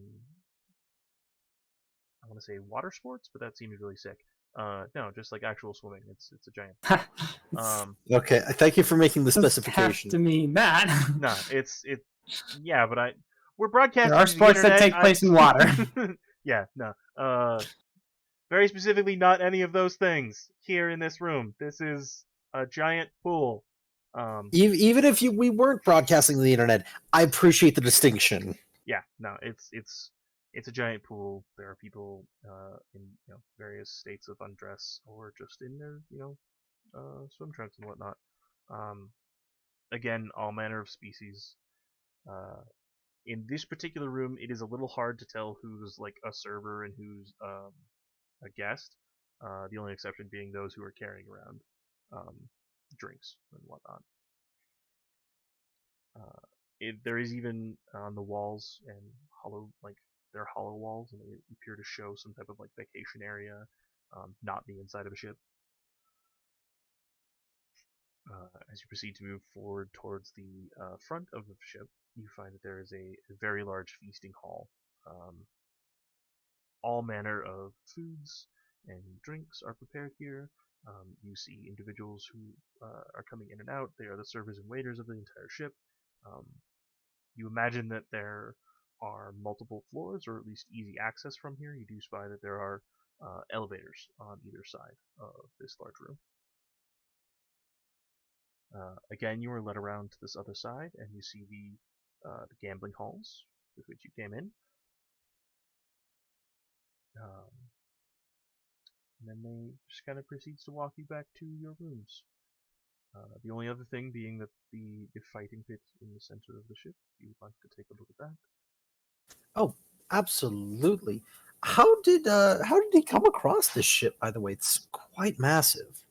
I want to say water sports, but that seems really sick. No, just like actual swimming. It's a giant. Okay, thank you for making the Doesn't specification. have to mean that. No, yeah, but we're broadcasting. There are to the sports that internet. take place in water. Yeah, no. Very specifically, not any of those things here in this room. This is a giant pool. Even if we weren't broadcasting to the internet, I appreciate the distinction. Yeah, no, it's a giant pool. There are people in various states of undress or just in their swim trunks and whatnot. Again, all manner of species. In this particular room, it is a little hard to tell who's like a server and who's a guest. The only exception being those who are carrying around drinks and whatnot. There is even on the walls and they're hollow walls and they appear to show some type of like vacation area, not the inside of a ship. As you proceed to move forward towards the front of the ship, you find that there is a very large feasting hall. All manner of foods and drinks are prepared here. You see individuals who are coming in and out. They are the servers and waiters of the entire ship. You imagine that there are multiple floors, or at least easy access from here. You do spy that there are elevators on either side of this large room. Again, you are led around to this other side, and you see the gambling halls with which you came in. And then they just kind of proceeds to walk you back to your rooms. The only other thing being that the fighting pit in the center of the ship. If you'd like to take a look at that. Oh, absolutely. How did he come across this ship? By the way, it's quite massive.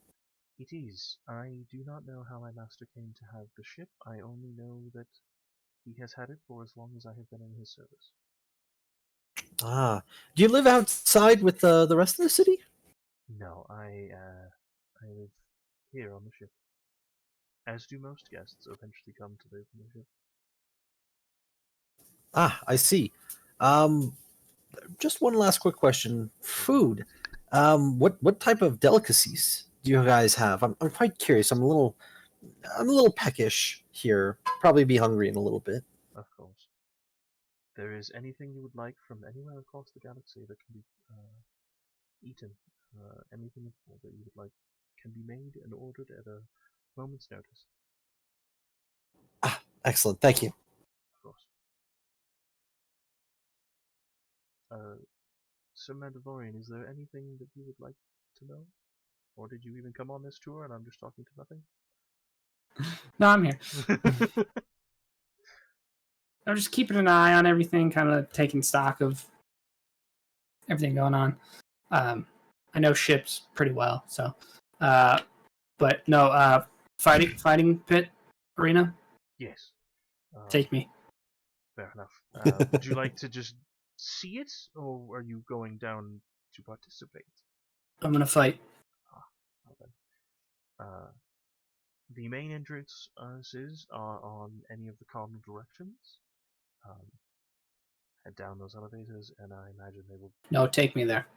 It is. I do not know how my master came to have the ship. I only know that he has had it for as long as I have been in his service. Ah, do you live outside with the rest of the city? No, I live here on the ship. As do most guests who eventually come to live on the ship. Ah, I see. Just one last quick question. Food. What type of delicacies do you guys have? I'm quite curious. I'm a little I'm a little peckish here. Probably be hungry in a little bit. Of course. There is anything you would like from anywhere across the galaxy that can be eaten. Anything that you would like can be made and ordered at a moment's notice. Ah, excellent. Thank you. Of course. Sir Mandalorian, is there anything that you would like to know? Or did you even come on this tour and I'm just talking to nothing? No, I'm here. I'm just keeping an eye on everything, kind of taking stock of everything going on. I know ships pretty well, so. But no, fighting pit arena. Yes. Take me. Fair enough. Would you like to just see it, or are you going down to participate? I'm gonna fight. Okay. The main entrances are on any of the cardinal directions. Head down those elevators, and I imagine they will. No, take me there.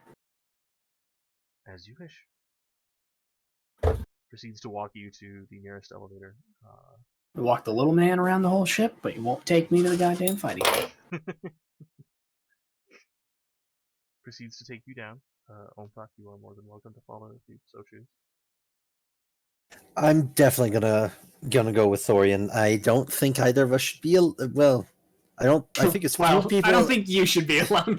As you wish. Proceeds to walk you to the nearest elevator. We walk the little man around the whole ship, but you won't take me to the goddamn fighting pit. Proceeds to take you down. Ompak, you are more than welcome to follow if you so choose. I'm definitely gonna go with Thorian. I don't think either of us should be. Well, I don't. I think it's well, few people. I don't think you should be alone.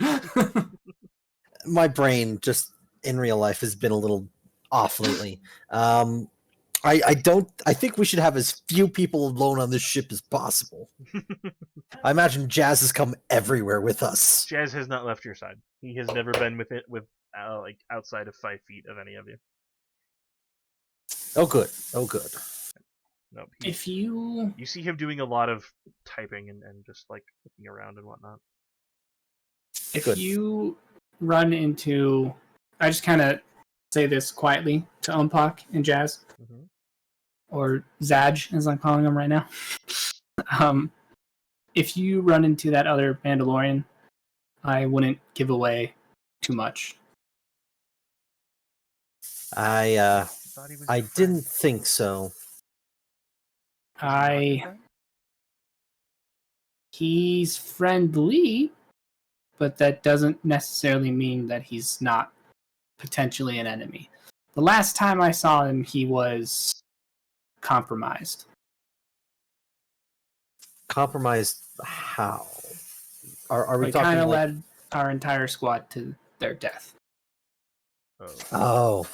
My brain just in real life has been a little off lately. I don't. I think we should have as few people alone on this ship as possible. I imagine Jazz has come everywhere with us. Jazz has not left your side. He has never been like outside of 5 feet of any of you. Oh, good. Oh, good. Nope. If you see him doing a lot of typing and just like looking around and whatnot. If Good. you run into, I just kind of say this quietly to Umpak and Jazz, or Zaj, as I'm calling him right now. If you run into that other Mandalorian, I wouldn't give away too much. I didn't think so. He's friendly, but that doesn't necessarily mean that he's not potentially an enemy. The last time I saw him, he was compromised. Compromised how? Are we He talking kind of like... led our entire squad to their death. Oh.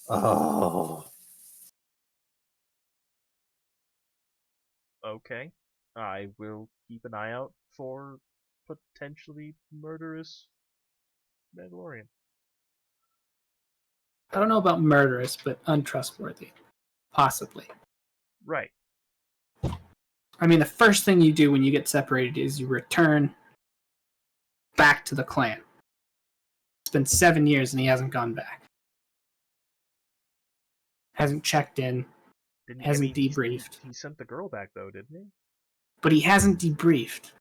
Oh. Okay. I will keep an eye out for potentially murderous Mandalorian. I don't know about murderous, but untrustworthy. Possibly. Right. I mean, the first thing you do when you get separated is you return back to the clan. It's been 7 years and he hasn't gone back. Hasn't checked in. Hasn't debriefed. He sent the girl back though, didn't he? But he hasn't debriefed.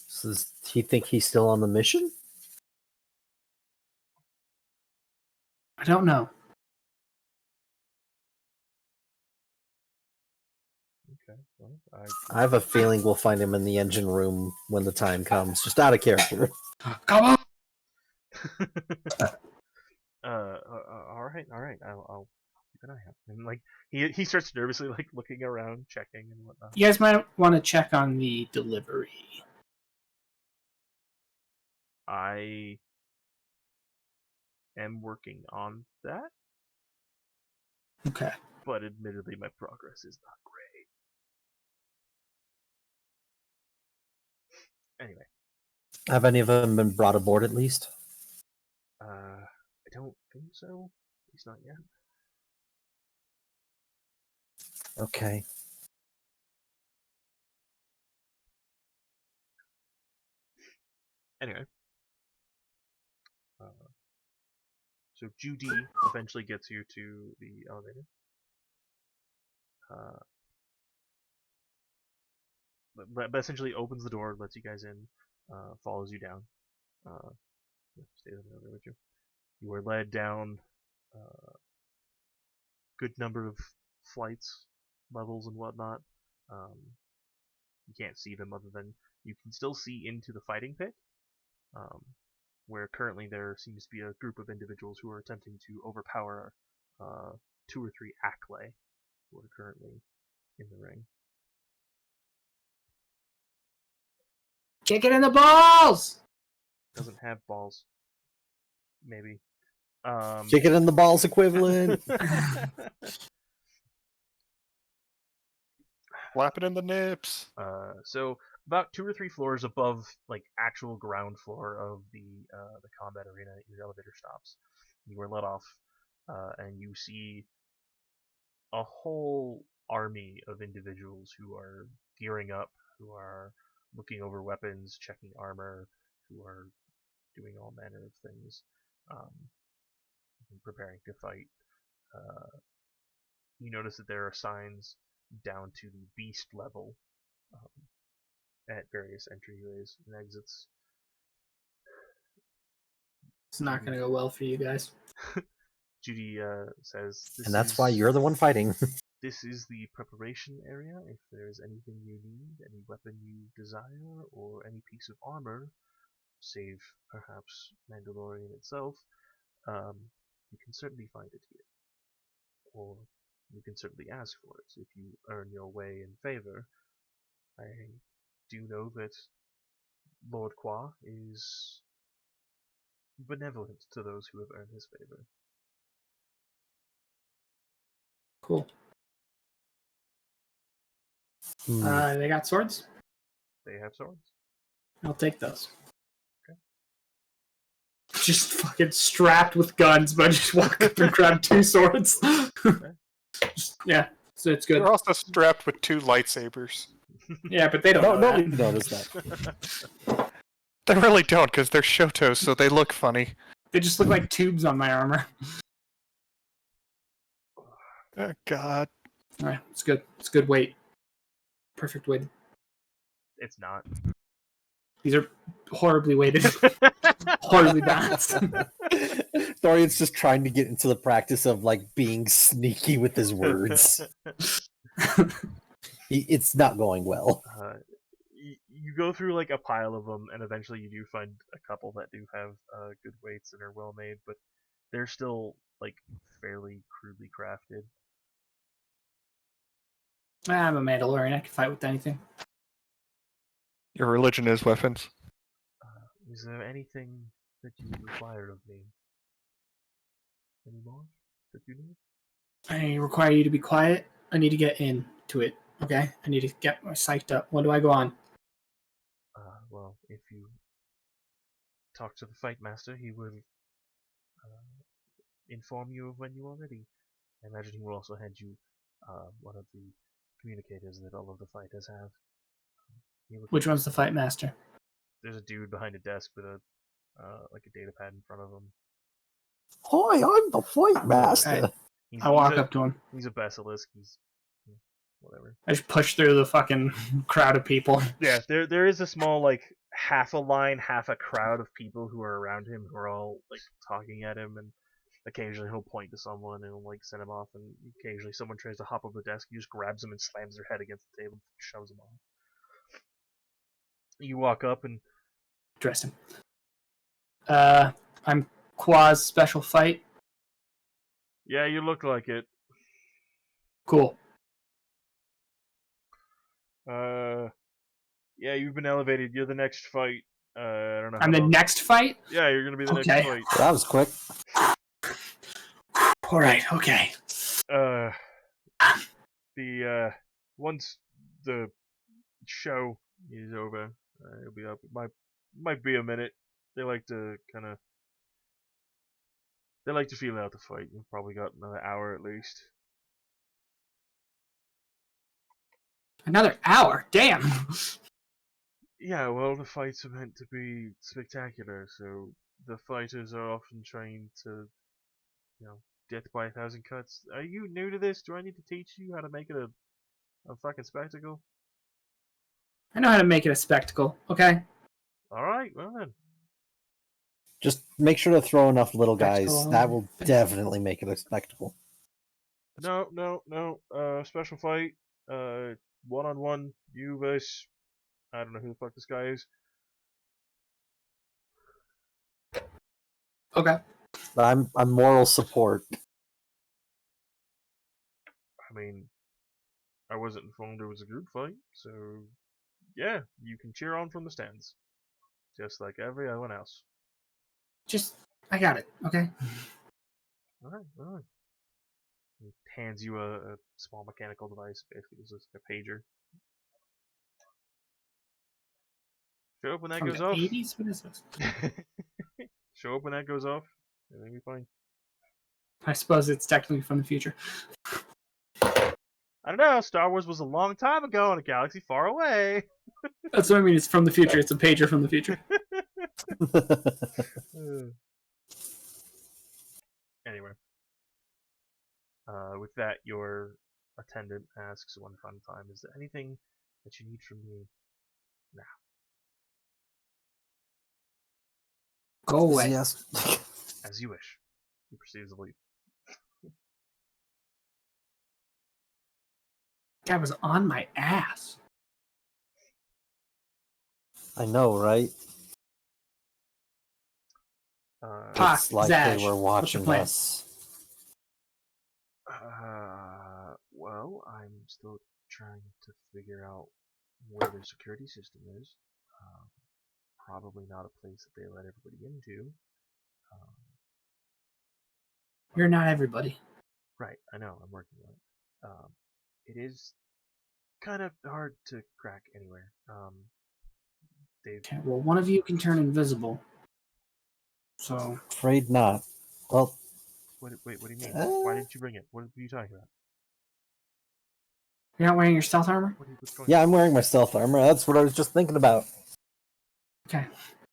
So does he think he's still on the mission? I don't know. Okay. Well, I have a feeling we'll find him in the engine room when the time comes. Just out of character. Come on! All right. I'll keep an eye out. And like he starts nervously like looking around, checking and whatnot. You guys might want to check on the delivery. I am working on that. Okay. But admittedly, my progress is not great. Anyway. Have any of them been brought aboard at least? I don't think so. At least not yet. Okay. Anyway. So Judy eventually gets you to the elevator. But essentially opens the door, lets you guys in, follows you down. Stays in the elevator with you. You are led down a good number of flights, levels, and whatnot. You can't see them other than you can still see into the fighting pit, where currently there seems to be a group of individuals who are attempting to overpower 2 or 3 Acklay who are currently in the ring. Kick it in the balls! Doesn't have balls. Maybe. Kick it in the balls equivalent. Slap it in the nips. So about 2 or 3 floors above, like actual ground floor of the combat arena, your elevator stops. You are let off, and you see a whole army of individuals who are gearing up, who are looking over weapons, checking armor, who are doing all manner of things, and preparing to fight. You notice that there are signs down to the beast level at various entryways and exits. It's not going to go well for you guys. Judy says, And that's why you're the one fighting. This is the preparation area. If there is anything you need, any weapon you desire, or any piece of armor, save perhaps Mandalorian itself, you can certainly find it here. Or you can certainly ask for it if you earn your way in favor. I do know that Lord Qua is benevolent to those who have earned his favor. Cool. Hmm. They got swords? They have swords. I'll take those. Okay. Just fucking strapped with guns, but I just walk up and grab 2 swords. Yeah, so it's good. You're also strapped with 2 lightsabers. Yeah, but they don't No, know nobody that. noticed that. They really don't, because they're Shotos, so they look funny. They just look like tubes on my armor. Oh, God. Alright, it's good. It's good weight. Perfect weight. It's not. These are horribly weighted. Horribly balanced. Thorian's just trying to get into the practice of like being sneaky with his words. It's not going well. You go through like a pile of them, and eventually you do find a couple that do have good weights and are well made, but they're still like fairly crudely crafted. I'm a Mandalorian. I can fight with anything. Your religion is weapons. Is there anything that you require of me? Any more that you need? I require you to be quiet. I need to get into it. Okay? I need to get psyched up. When do I go on? Well, if you talk to the fight master, he will inform you of when you are ready. I imagine he will also hand you one of the communicators that all of the fighters have. Which one's the fight master? There's a dude behind a desk with a like a data pad in front of him. Hi, I'm the fight master. Right. I walk up to him. He's a basilisk. He's whatever. I just push through the fucking crowd of people. Yeah, there is a small like half a line, half a crowd of people who are around him who are all like talking at him, and occasionally he'll point to someone and like send him off, and occasionally someone tries to hop over the desk, he just grabs them and slams their head against the table and shoves them off. You walk up and Dress him. I'm Qua's special fight. yeah, you look like it. Cool. Yeah, you've been elevated. You're the next fight. I don't know. I'm the next fight? Yeah, you're gonna be the Okay. next fight. That was quick. Alright, okay. Once the show is over, it'll be up. It might be a minute. They like to feel out the fight. You've probably got another hour at least. Another hour? Damn! Yeah, well, the fights are meant to be spectacular, so the fighters are often trained to, death by 1,000 cuts. Are you new to this? Do I need to teach you how to make it a fucking spectacle? I know how to make it a spectacle, okay? Alright, well then. Just make sure to throw enough little guys. Spectacle. That will definitely make it a spectacle. No. Special fight. One-on-one. You versus. I don't know who the fuck this guy is. Okay. I'm moral support. I mean, I wasn't informed it was a group fight, so yeah, you can cheer on from the stands, just like everyone else. I got it. Okay. All right. He hands you a small mechanical device, basically it's just like a pager. Show up when that From goes the off. 80s? What is this? Show up when that goes off. Everything will be fine. I suppose it's technically from the future. I don't know. Star Wars was a long time ago in a galaxy far away. That's what I mean. It's from the future. It's a pager from the future. Anyway, with that, your attendant asks one final time, "Is there anything that you need from me now?" Go away. Yes. As you wish. He proceeds to leave. Guy was on my ass. I know, right? Pa, It's like they Zaj, were what's your watching plan? us. Well, I'm still trying to figure out where their security system is. Um, Probably not a place that they let everybody into. Um, You're not everybody. right, I know, I'm working on it. It is kind of hard to crack anywhere. They've. Okay, well, one of you can turn invisible. So, Afraid not. Well, Wait, what do you mean? Why didn't you bring it? What are you talking about? you're not wearing your stealth armor? What's going on? yeah, I'm wearing my stealth armor. That's what I was just thinking about. Okay.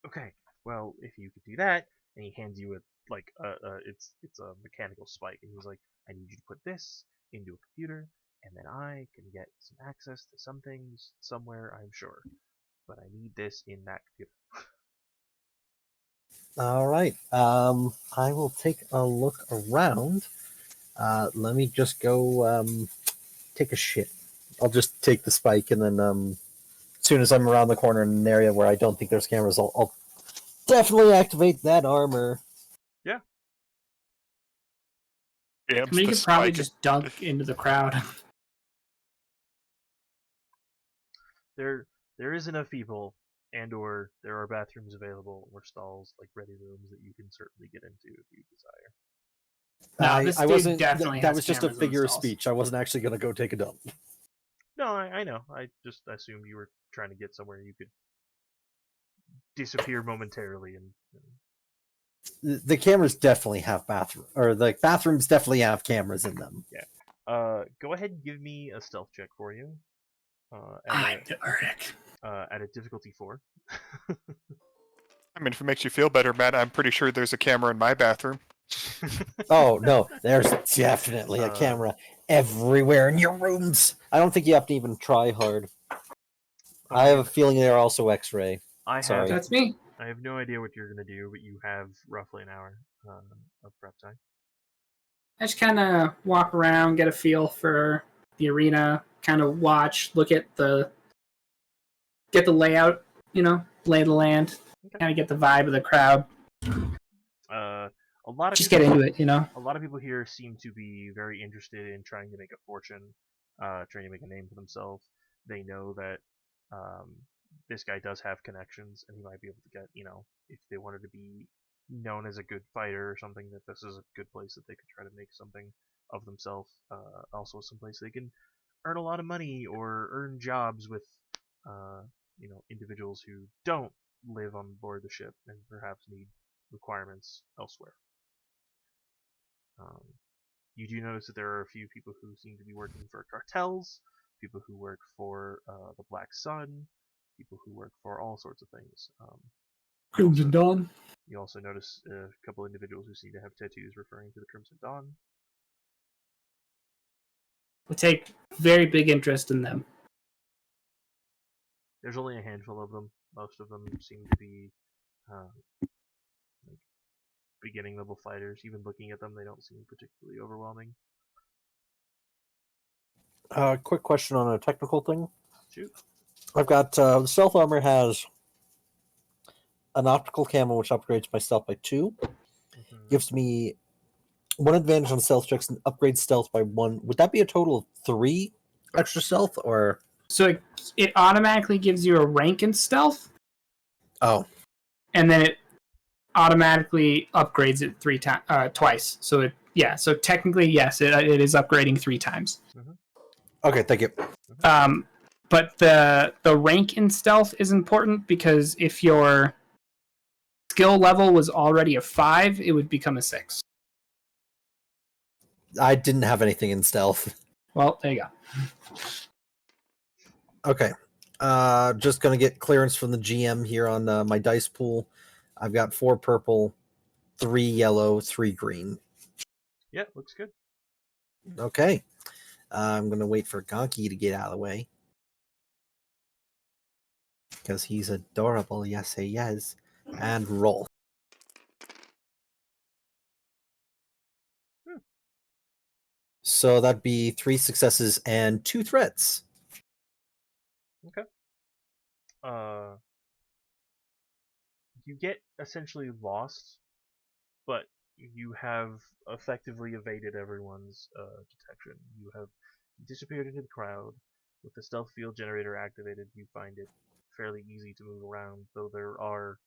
Okay, well, if you could do that, and he hands you it's a mechanical spike, and he's like, I need you to put this into a computer, and then I can get some access to some things somewhere, I'm sure. But I need this in that computer. All right. I will take a look around. Let me just go take a shit. I'll just take the spike, and then as soon as I'm around the corner in an area where I don't think there's cameras, I'll definitely activate that armor. Yeah. I mean, you could probably just dunk into the crowd. There is enough people, and or there are bathrooms available or stalls like ready rooms that you can certainly get into if you desire. No, this I dude wasn't. definitely That has was just a cameras in the figure of stalls. speech. I wasn't actually going to go take a dump. No, I know. I just assumed you were trying to get somewhere you could disappear momentarily and. The cameras definitely have bathroom, or the bathrooms definitely have cameras in them. Yeah. Go ahead and give me a stealth check for you. I'm the Uruk. At a difficulty 4. I mean, if it makes you feel better, Matt, I'm pretty sure there's a camera in my bathroom. Oh no, there's definitely a camera everywhere in your rooms. I don't think you have to even try hard. I have a feeling they're also X-ray. Sorry. That's me. I have no idea what you're gonna do, but you have roughly an hour of prep time. I just kind of walk around, get a feel for the arena, kind of watch, get the layout, lay of the land, Okay. kind of get the vibe of the crowd. A lot of Just people, get into it, A lot of people here seem to be very interested in trying to make a fortune, trying to make a name for themselves. They know that this guy does have connections, and he might be able to get, if they wanted to be known as a good fighter or something, that this is a good place that they could try to make something of themselves. Also, some place they can earn a lot of money or earn jobs with, individuals who don't live on board the ship and perhaps need requirements elsewhere. You do notice that there are a few people who seem to be working for cartels, people who work for the Black Sun, people who work for all sorts of things. Crimson Dawn. You also notice a couple individuals who seem to have tattoos referring to the Crimson Dawn. We take very big interest in them. There's only a handful of them. Most of them seem to be like beginning level fighters. Even looking at them, they don't seem particularly overwhelming. Quick question on a technical thing. Shoot. I've got the stealth armor has an optical camo which upgrades my stealth by 2. Mhm. Gives me 1 advantage on stealth checks and upgrades stealth by 1. Would that be a total of 3 extra stealth or? So it automatically gives you a rank in stealth, Oh, and then it automatically upgrades it twice. So so technically yes, it is upgrading 3 times. okay. Thank you. But the rank in stealth is important because if your skill level was already a 5, it would become a 6. I didn't have anything in stealth. Well, there you go. Okay. Just gonna get clearance from the GM here on my dice pool. I've got 4 purple, 3 yellow, 3 green. Yeah, looks good. Okay. I'm gonna wait for Gonki to get out of the way because he's adorable. Yes, he is. And roll. So that'd be 3 successes and 2 threats. Okay. You get essentially lost, but you have effectively evaded everyone's detection. You have disappeared into the crowd. With the stealth field generator activated, you find it fairly easy to move around, though there are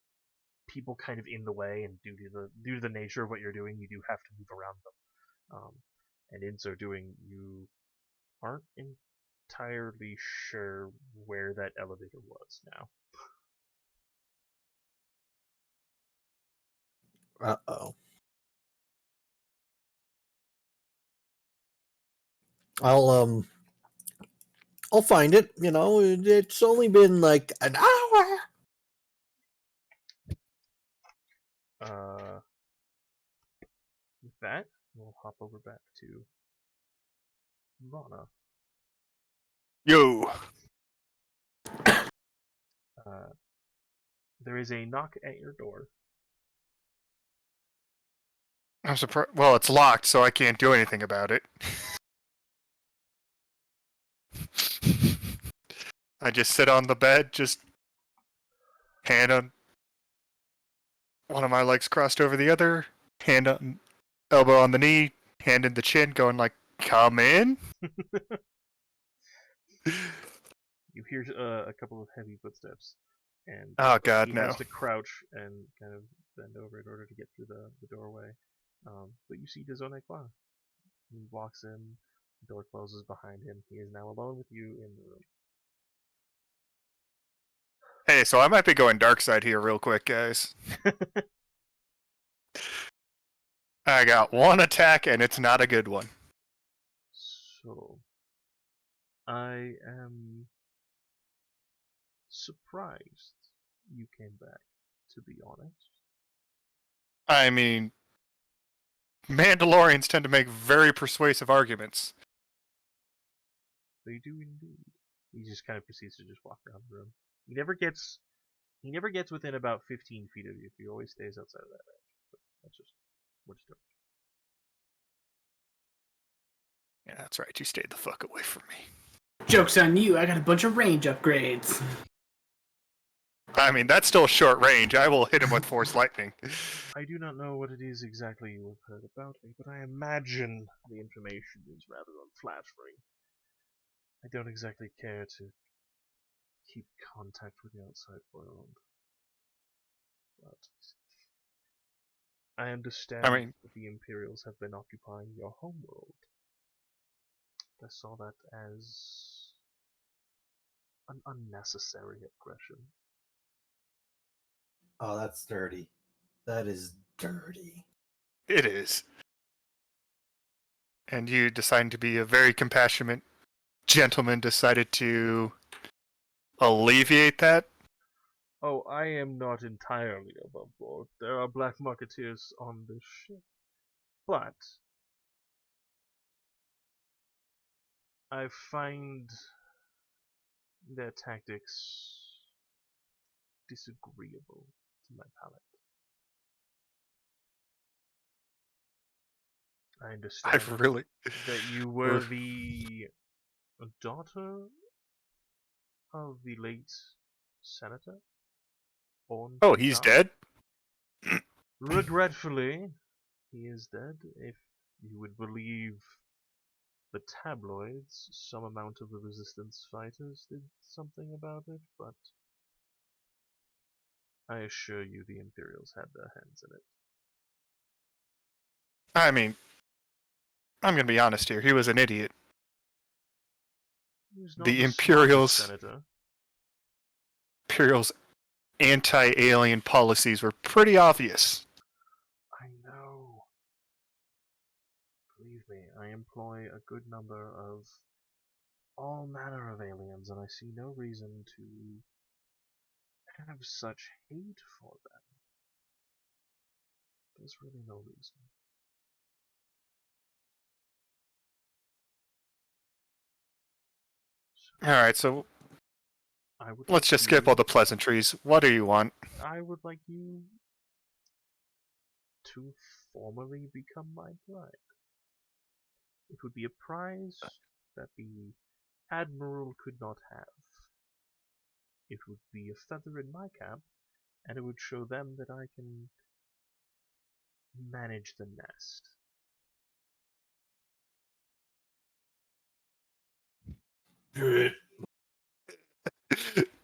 people kind of in the way, and due to the nature of what you're doing, you do have to move around them. And in so doing, you aren't entirely sure where that elevator was now. Uh-oh. I'll find it. You know, it's only been like an hour. With that, we'll hop over back to Rana. Yo. There is a knock at your door. I'm surprised. Well, it's locked, so I can't do anything about it. I just sit on the bed, just hand on one of my legs crossed over the other, hand on elbow on the knee, hand in the chin, going like, "Come in." You hear a couple of heavy footsteps, and Oh God, he no. has to crouch and kind of bend over in order to get through the doorway. But you see Dezone Kwa. He walks in, the door closes behind him. He is now alone with you in the room. Hey, so I might be going dark side here real quick, guys. I got 1 attack, and it's not a good one. So, I am surprised you came back, to be honest. I mean, Mandalorians tend to make very persuasive arguments. They do indeed. He just kind of proceeds to just walk around the room. He never gets within about 15 feet of you. He always stays outside of that range. But that's just we're just doing. Yeah, that's right. You stayed the fuck away from me. Joke's on you. I got a bunch of range upgrades. I mean, that's still short range. I will hit him with Force Lightning. I do not know what it is exactly you have heard about me, but I imagine the information is rather unflattering. I don't exactly care to keep contact with the outside world. But I understand that the Imperials have been occupying your homeworld. I saw that as an unnecessary aggression. Oh, that's dirty. That is dirty. It is. And you decided to be a very compassionate gentleman, decided to alleviate that? Oh, I am not entirely above board. There are black marketeers on this ship. But I find their tactics disagreeable to my palate. I understand I really. that you were the a daughter of the late senator, born Oh, to he's die. dead? Regretfully, he is dead. If you would believe the tabloids, some amount of the resistance fighters did something about it, but I assure you the Imperials had their hands in it. I mean, I'm gonna be honest here. He was an idiot. He was not The the smartest Imperials, senator. Imperials' anti-alien policies were pretty obvious. I know. Believe me, I employ a good number of all manner of aliens, and I see no reason to have such hate for them. There's really no reason. So, Alright, so I would let's like just skip all you. the pleasantries. What do you want? I would like you to formally become my bride. It would be a prize that the Admiral could not have. It would be a feather in my cap, and it would show them that I can manage the nest.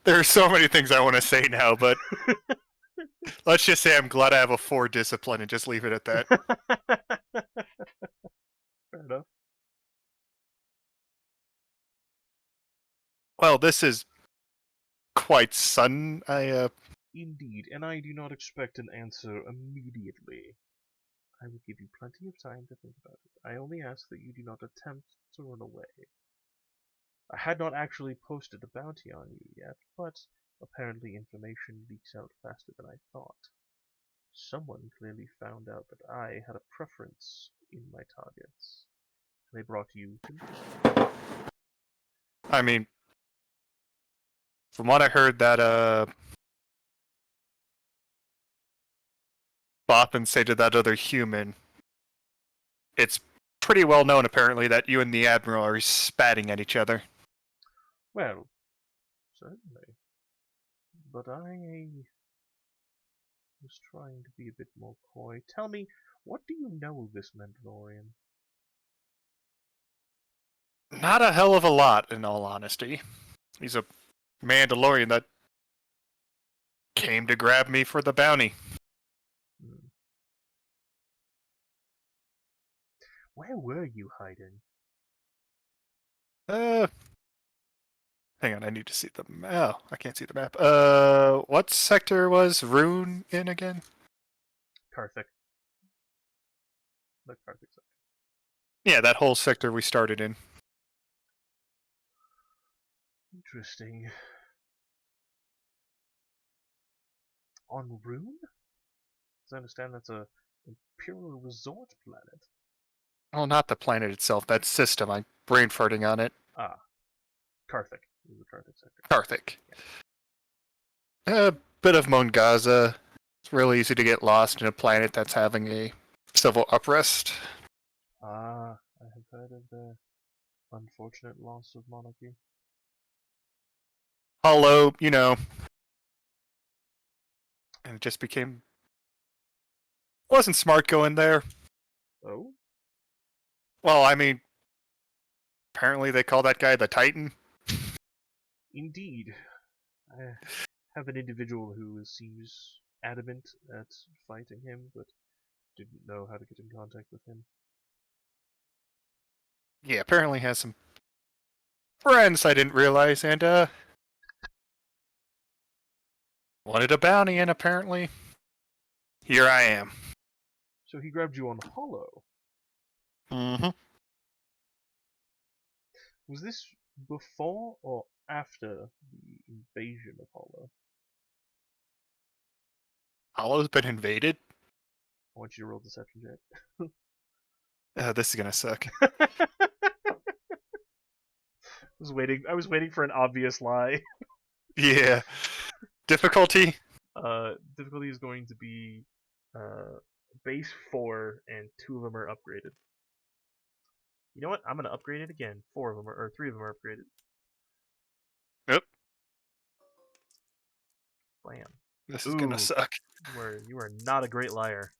There are so many things I want to say now, but let's just say I'm glad I have a 4 discipline and just leave it at that. Fair enough. Well, this is quite sudden. Indeed, and I do not expect an answer immediately. I will give you plenty of time to think about it. I only ask that you do not attempt to run away. I had not actually posted the bounty on you yet, but apparently information leaks out faster than I thought. Someone clearly found out that I had a preference in my targets. They brought you to me. I mean, from what I heard, that Boffin say to that other human, it's pretty well known apparently that you and the Admiral are spatting at each other. Well, certainly. But I was trying to be a bit more coy. Tell me, what do you know of this Mandalorian? Not a hell of a lot, in all honesty. He's a Mandalorian that came to grab me for the bounty. Hmm. Where were you hiding? Hang on, I need to see the map. Oh, I can't see the map. What sector was Rune in again? Karthik. The Karthik sector. Yeah, that whole sector we started in. Interesting. On Rune? As I understand, that's a Imperial resort planet. Well, not the planet itself, that system. I'm brain farting on it. Ah, Karthik. This is the Karthik sector. Karthik. A bit of Mongaza. It's really easy to get lost in a planet that's having a civil unrest. Ah, I have heard of the unfortunate loss of monarchy. Hollow, you know. And it just became... Wasn't smart going there. Oh? Well, I mean... Apparently they call that guy the Titan. Indeed. I have an individual who seems adamant at fighting him, but didn't know how to get in contact with him. Yeah, apparently has some friends I didn't realize, and wanted a bounty, and apparently here I am. So he grabbed you on Hollow. Mm-hmm. Was this before or after the invasion of Hollow? Hollow's been invaded? I want you to roll deception check. This is gonna suck. I was waiting for an obvious lie. Yeah. Difficulty? Difficulty is going to be base 4, and 2 of them are upgraded. You know what? I'm gonna upgrade it again. 4 of them or 3 of them are upgraded. Yep. Blam. This is Ooh, gonna suck. you are not a great liar.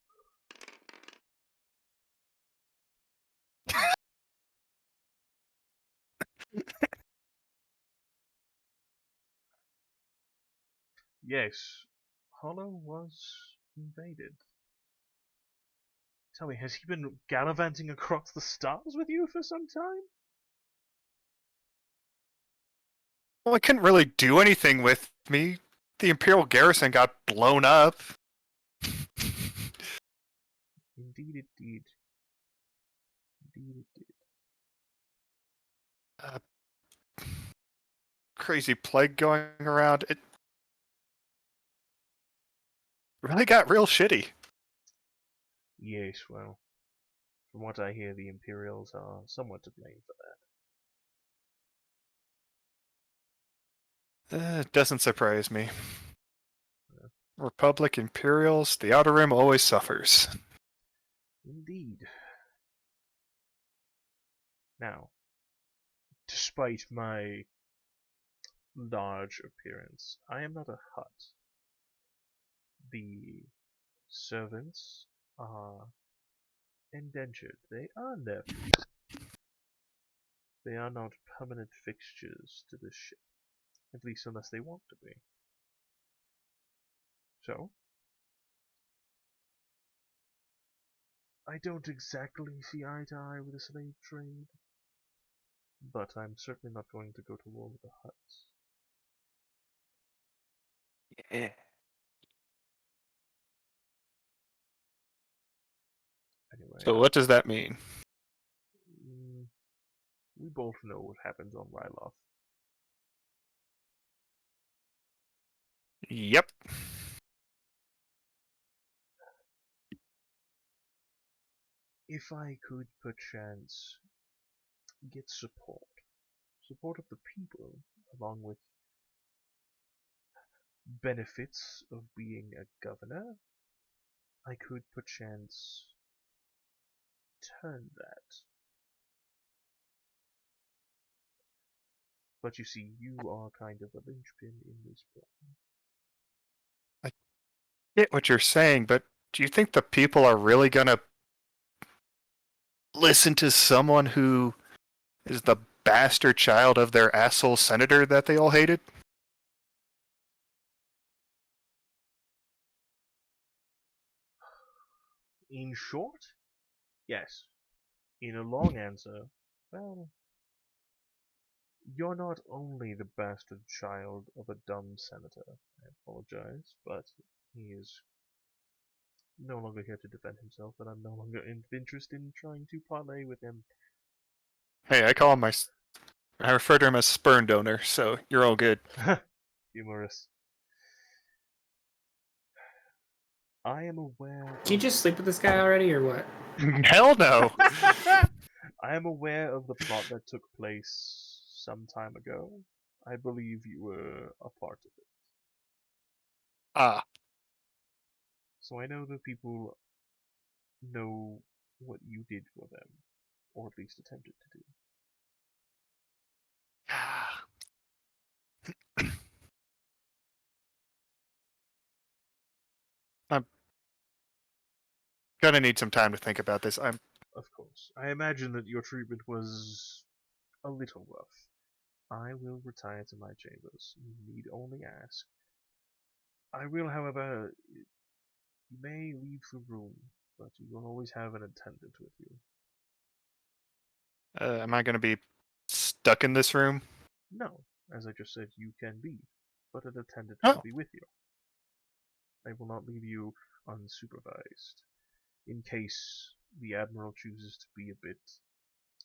Yes, Hollow was invaded. Tell me, has he been gallivanting across the stars with you for some time? Well, I couldn't really do anything with me. The Imperial garrison got blown up. Indeed it did. Indeed it did. Crazy plague going around. It really got real shitty. Yes, well, from what I hear, the Imperials are somewhat to blame for that. It doesn't surprise me. Republic, Imperials, the Outer Rim always suffers. Indeed. Now, despite my large appearance, I am not a hut. The servants are indentured. They earn their fee. They are not permanent fixtures to the ship, at least unless they want to be. So, I don't exactly see eye to eye with the slave trade, but I'm certainly not going to go to war with the Huts. Yeah. Anyway, So what does that mean? We both know what happens on Ryloth. Yep. If I could perchance get support of the people, along with benefits of being a governor, I could perchance turn that. But you see, you are kind of a linchpin in this plan. I get what you're saying, but do you think the people are really gonna listen to someone who is the bastard child of their asshole senator that they all hated? In short, yes. In a long answer, well, you're not only the bastard child of a dumb senator. I apologize, but he is no longer here to defend himself, and I'm no longer interested in trying to parlay with him. Hey, I refer to him as sperm donor, so you're all good. Humorous. I am aware. Did you just sleep with this guy already, or what? Hell no. I am aware of the plot that took place some time ago. I believe you were a part of it. Ah, So I know the people know what you did for them, or at least attempted to do. I'm gonna need some time to think about this. Of course. I imagine that your treatment was a little rough. I will retire to my chambers. You need only ask. I will, however, you may leave the room, but you will always have an attendant with you. Am I gonna be stuck in this room? No, as I just said, you can leave, but an attendant Oh. will be with you. I will not leave you unsupervised, in case the Admiral chooses to be a bit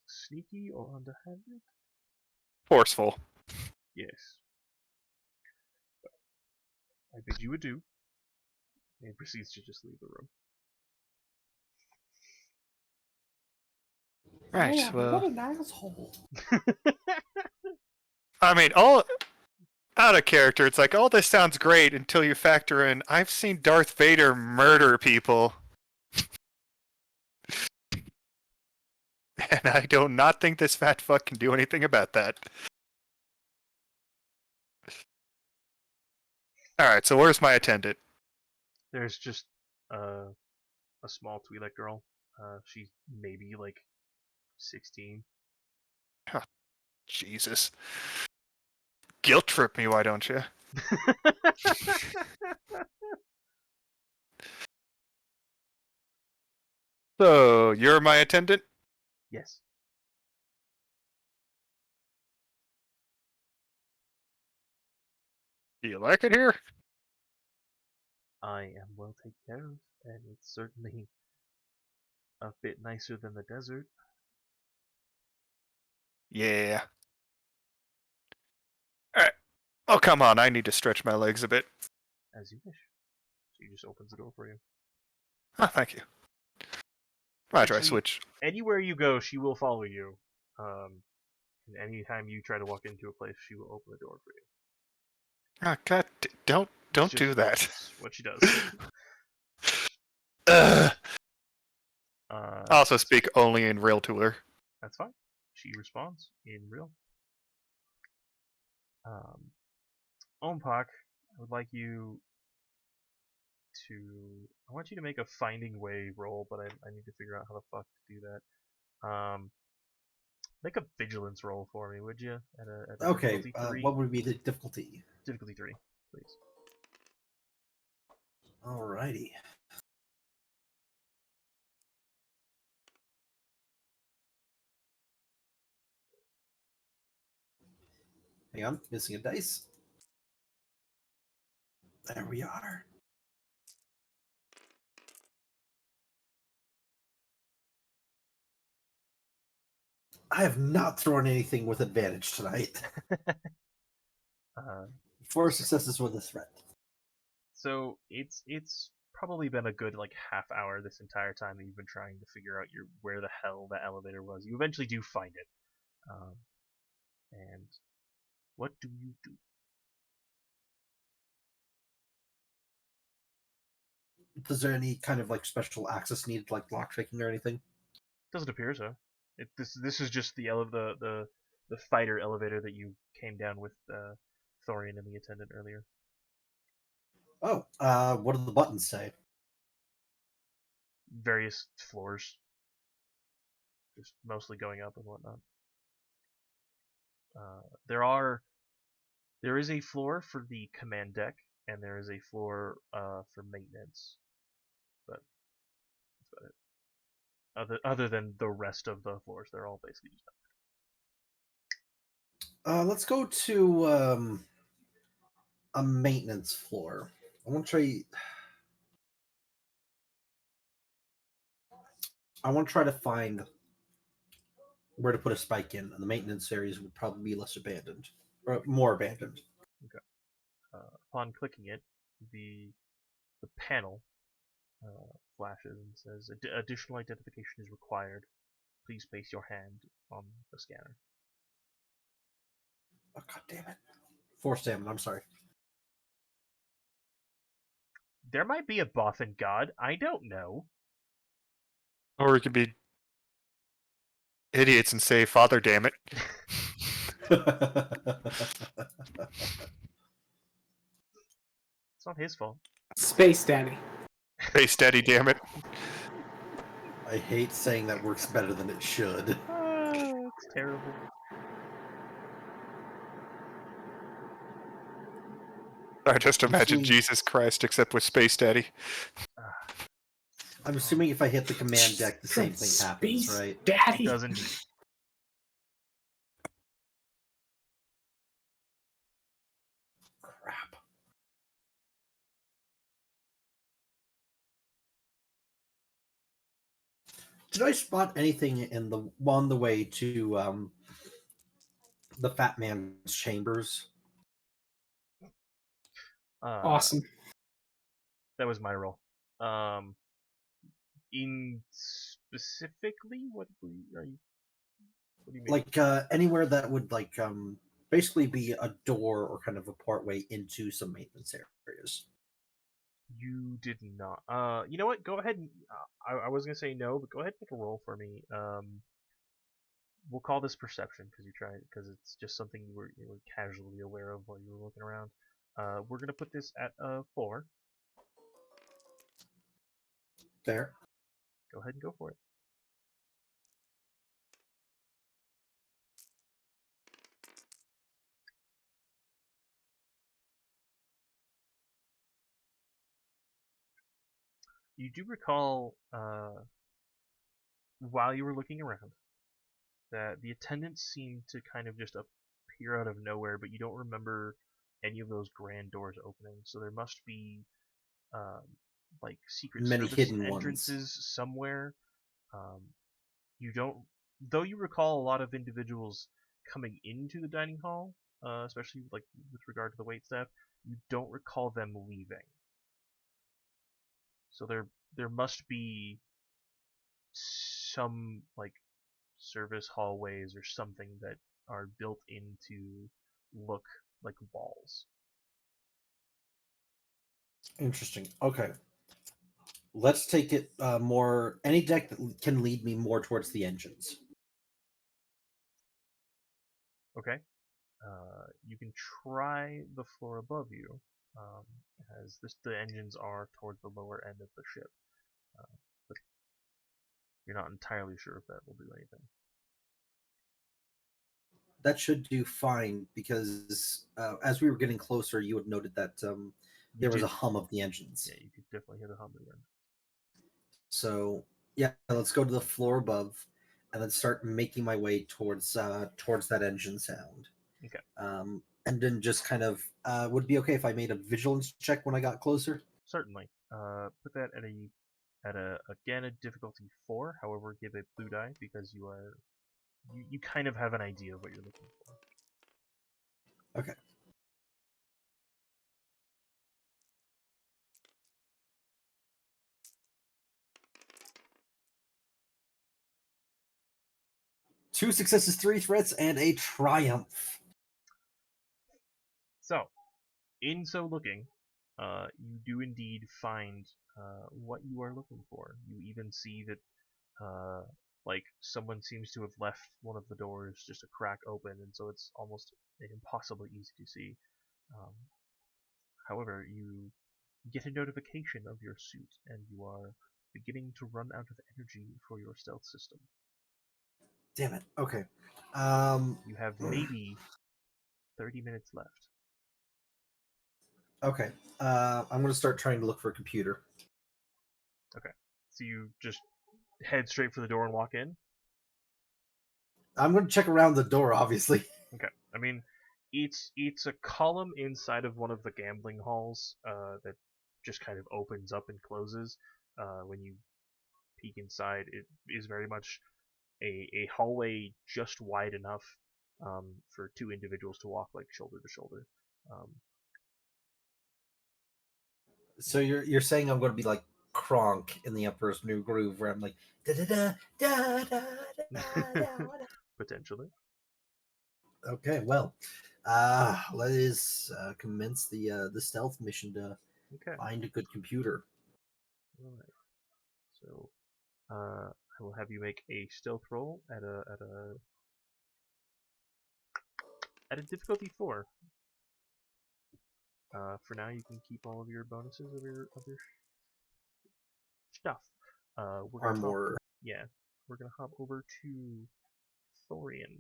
sneaky or underhanded. Forceful. Yes. I bid you adieu, and proceeds to just leave the room. Right, Man, well, what an asshole. I mean, all out of character, it's like, all this sounds great until you factor in, I've seen Darth Vader murder people. And I do not think this fat fuck can do anything about that. Alright, so where's my attendant? There's just a small Twi'lek girl. She's maybe like 16. Jesus. Guilt trip me, why don't you? So, you're my attendant? Yes. Do you like it here? I am well taken care of, and it's certainly a bit nicer than the desert. Yeah. Alright. Oh, come on, I need to stretch my legs a bit. As you wish. She just opens the door for you. Oh, thank you. Might try Actually, switch. Anywhere you go, she will follow you. And anytime you try to walk into a place, she will open the door for you. Oh, God, don't It's do just that. what she does. I Uh, also speak only in real to her. that's fine. She responds in real. Ompak, I would like you to. I want you to make a finding way roll, but I need to figure out how the fuck to do that. Make a vigilance roll for me, would you? At a Okay, difficulty 3. what would be the difficulty? Difficulty 3, please. Alrighty. Hang on, missing a dice. There we are. I have not thrown anything with advantage tonight. uh, 4 successes with a threat. So it's probably been a good like half hour this entire time that you've been trying to figure out where the hell that elevator was. You eventually do find it. And what do you do? Is there any kind of like special access needed, like lockpicking or anything? Doesn't appear so. This is just the fighter elevator that you came down with Thorian and the attendant earlier. Oh, what do the buttons say? Various floors, just mostly going up and whatnot. There is a floor for the command deck, and there is a floor for maintenance, but that's about it. Other than the rest of the floors, they're all basically just. Let's go to a maintenance floor. I want to try. I want to try to find where to put a spike in, and the maintenance areas would probably be less abandoned, or more abandoned. Okay. Upon clicking it, the panel flashes and says additional identification is required. Please place your hand on the scanner. Oh, God damn it. 4 stamina, I'm sorry. There might be a Bothan god. I don't know. Or we could be idiots and say, Father, damn it. It's not his fault. Space Daddy. Stay steady, damn it. I hate saying that works better than it should. It's terrible. I just imagine assuming- Jesus Christ except with Space Daddy. I'm assuming if I hit the command deck, the same thing happens, Space right? Daddy. It does indeed. Crap. Did I spot anything in the on the way to the Fat Man's chambers? Awesome. That was my role. In specifically, what do you mean? Like anywhere that would like basically be a door or kind of a partway into some maintenance areas. You did not. You know what? Go ahead and I was gonna say no, but go ahead and make a roll for me. we'll call this perception because it's just something you were casually aware of while you were looking around. We're gonna put this at a 4. Fair. Go ahead and go for it. You do recall while you were looking around that the attendants seemed to kind of just appear out of nowhere, but you don't remember any of those grand doors opening. So there must be um, like Secret Many Service hidden ones. entrances somewhere. Um, you don't, though you recall a lot of individuals coming into the dining hall, especially like with regard to the waitstaff. You don't recall them leaving. So there must be some like service hallways or something that are built in to look like walls. Interesting. Okay. Let's take it more. Any deck that can lead me more towards the engines. Okay. You can try the floor above you, um, as the engines are toward the lower end of the ship, but you're not entirely sure if that will do anything. That should do fine because as we were getting closer, you had noted that there was a hum of the engines. Yeah, you could definitely hear the hum again. So yeah, let's go to the floor above, and then start making my way towards that engine sound. Okay. And then just kind of would it be okay if I made a vigilance check when I got closer? Certainly. Put that at a again a difficulty 4. However, give a blue die because you kind of have an idea of what you're looking for. Okay. Two successes, 3 threats, and a triumph. So, in so looking, you do indeed find what you are looking for. You even see that like someone seems to have left one of the doors just a crack open, and so it's almost impossibly easy to see. Um, However, you get a notification of your suit, and you are beginning to run out of energy for your stealth system. Damn it. Okay. You have maybe 30 minutes left. Okay. I'm going to start trying to look for a computer. Okay. So you just head straight for the door and walk in? I'm going to check around the door, obviously. Okay. I mean, it's a column inside of one of the gambling halls that just kind of opens up and closes. When you peek inside, it is very much a hallway just wide enough for two individuals to walk like shoulder to shoulder. So you're saying I'm going to be like Kronk in the Emperor's New Groove, where I'm like da da da da da da da. Potentially. Okay, well, let us commence the stealth mission to Okay. find a good computer. All right. So I will have you make a stealth roll at a difficulty 4. For now, you can keep all of your bonuses of your stuff. We're gonna hop, Armor. yeah, we're gonna hop over to Thorian.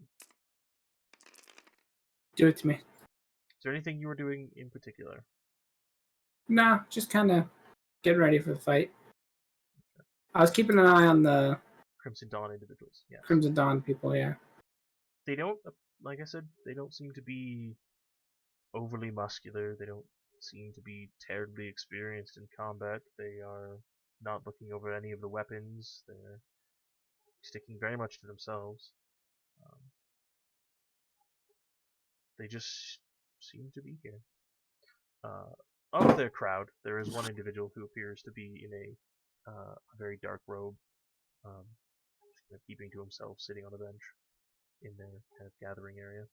Do it to me. Is there anything you were doing in particular? Nah, just kind of get ready for the fight. I was keeping an eye on the Crimson Dawn individuals, yes. Crimson Dawn people, yeah. They don't, like I said, they don't seem to be overly muscular. They don't seem to be terribly experienced in combat. They are not looking over any of the weapons. They're sticking very much to themselves. They just seem to be here. Of their crowd, there is one individual who appears to be in a very dark robe, just kind of keeping to himself, sitting on a bench in their kind of gathering area.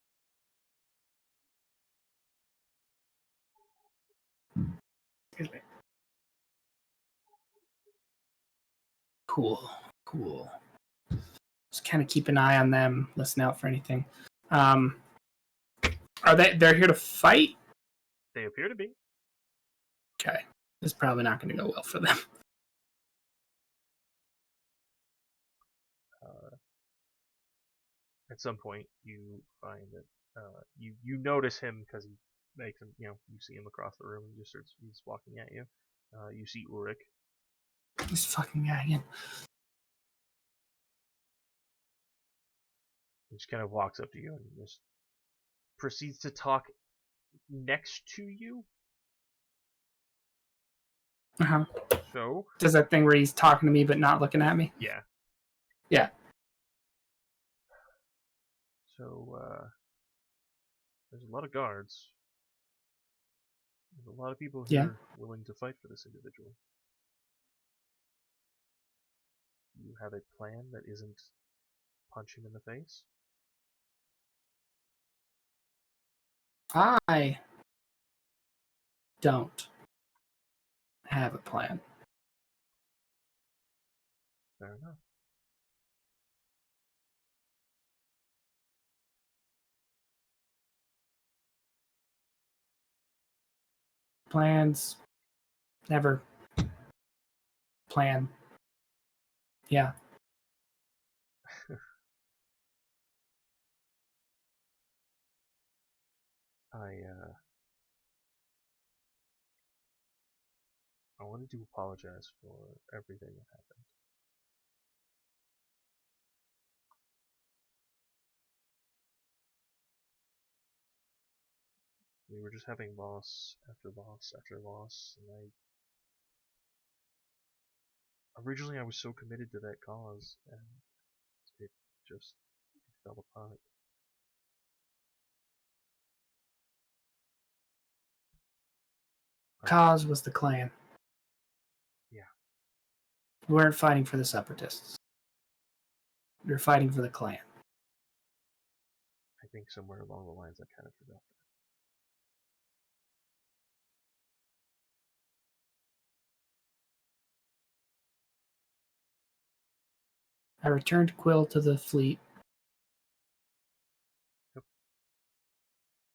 Excuse me. Cool. Just kind of keep an eye on them, listen out for anything. Are they're here to fight? They appear to be. Okay. This is probably not going to go well for them. At some point, you find that you notice him because he makes him. You see him across the room and just starts. He's walking at you. You see Ulrich. This fucking guy again. He just kind of walks up to you and just proceeds to talk next to you. Uh-huh. So Does that thing where he's talking to me but not looking at me? yeah. Yeah. So there's a lot of guards. There's a lot of people here willing to fight for this individual. You have a plan that isn't punch him in the face? I don't have a plan. Fair enough. Plans. Never. Plan. Yeah. I wanted to apologize for everything that happened. We were just having loss after loss after loss, and originally I was so committed to that cause, and it just fell apart. Cause was the clan. Yeah. We weren't fighting for the separatists. We were fighting for the clan. I think somewhere along the lines I kind of forgot that. I returned Quill to the fleet. Yep.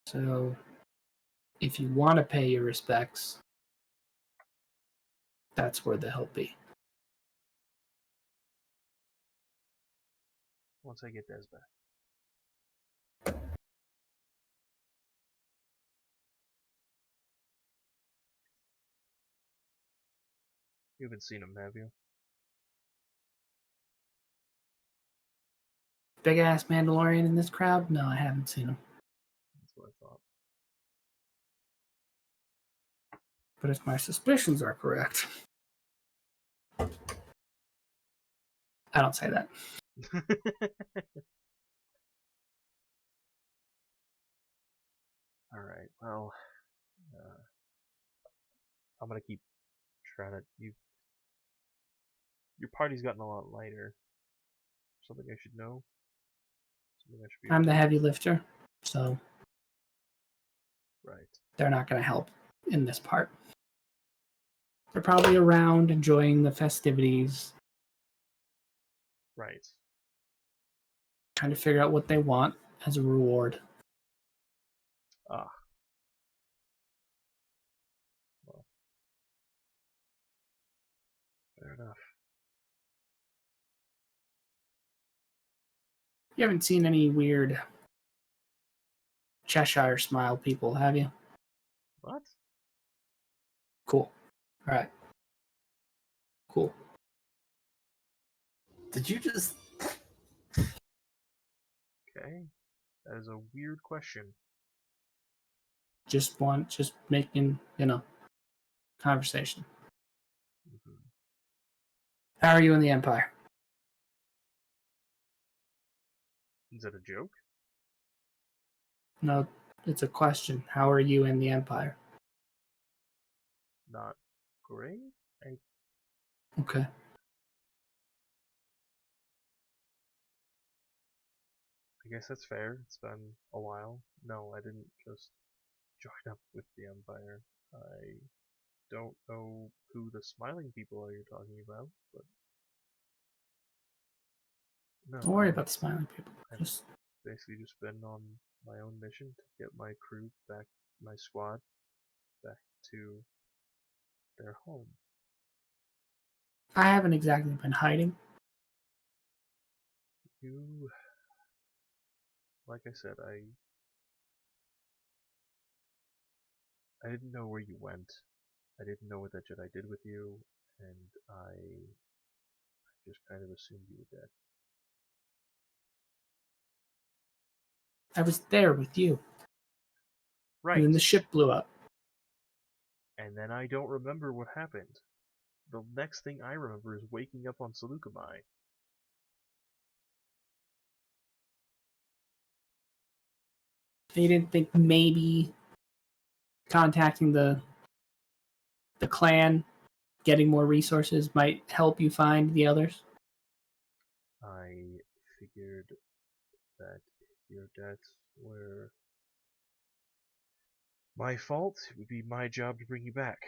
So, if you want to pay your respects, that's where they'll be. Once I get Des back. You haven't seen him, have you? Big ass Mandalorian in this crowd? No, I haven't seen him. That's what I thought. But if my suspicions are correct, I don't say that. Alright, well, I'm gonna keep trying to. Your party's gotten a lot lighter. Something I should know? Something I should be I'm the aware of? heavy lifter, so Right. they're not going to help in this part. They're probably around enjoying the festivities, Right. trying to figure out what they want as a reward. Ah. Well. Fair enough. You haven't seen any weird Cheshire smile people, have you? What? Cool. All right. Cool. Did you just? Okay. That is a weird question. Just making, conversation. Mm-hmm. How are you in the Empire? Is that a joke? No, it's a question. How are you in the Empire? Not great? Okay. I guess that's fair. It's been a while. No, I didn't just join up with the Empire. I don't know who the smiling people are you're talking about, but No, Don't worry about the smiling people. I've Just basically just been on my own mission to get my crew back, my squad, back to their home. I haven't exactly been hiding. You, like I said, I didn't know where you went. I didn't know what that Jedi did with you, and I just kind of assumed you were dead. I was there with you. Right. And then the ship blew up. And then I don't remember what happened. The next thing I remember is waking up on Seleucami. They didn't think maybe contacting the clan, getting more resources might help you find the others. I figured that if your deaths were my fault, it would be my job to bring you back.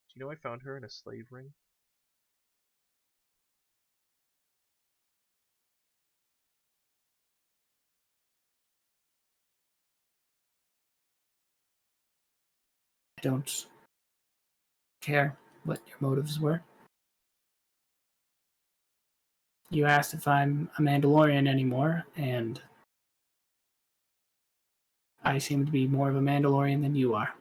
Do you know I found her in a slave ring? I don't care what your motives were. You asked if I'm a Mandalorian anymore, and I seem to be more of a Mandalorian than you are.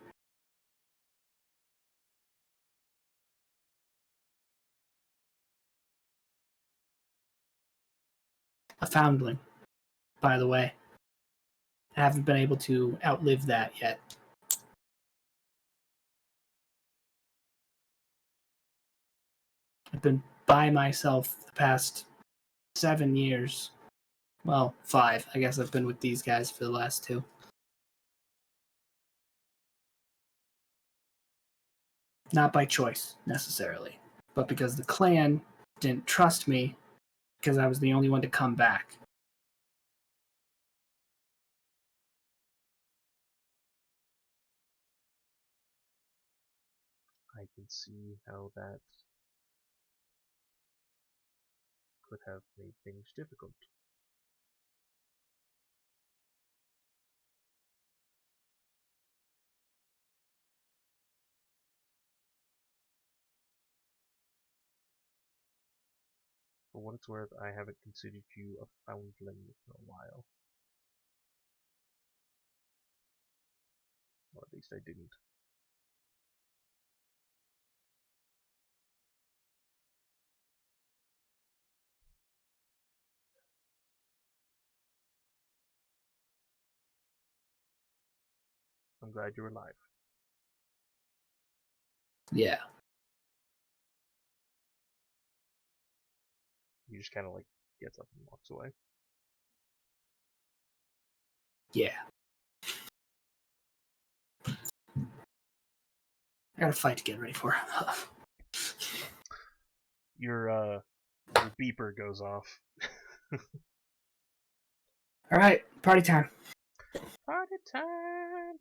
A foundling, by the way. I haven't been able to outlive that yet. I've been by myself the past 7 years. Well, 5. I guess I've been with these guys for the last 2. Not by choice, necessarily, but because the clan didn't trust me because I was the only one to come back. I can see how that could have made things difficult. For what it's worth, I haven't considered you a foundling for a while. Or at least I didn't. I'm glad you're alive. Yeah. He just kind of like gets up and walks away. Yeah. I got a fight to get ready for. Your beeper goes off. All right, party time. Party time!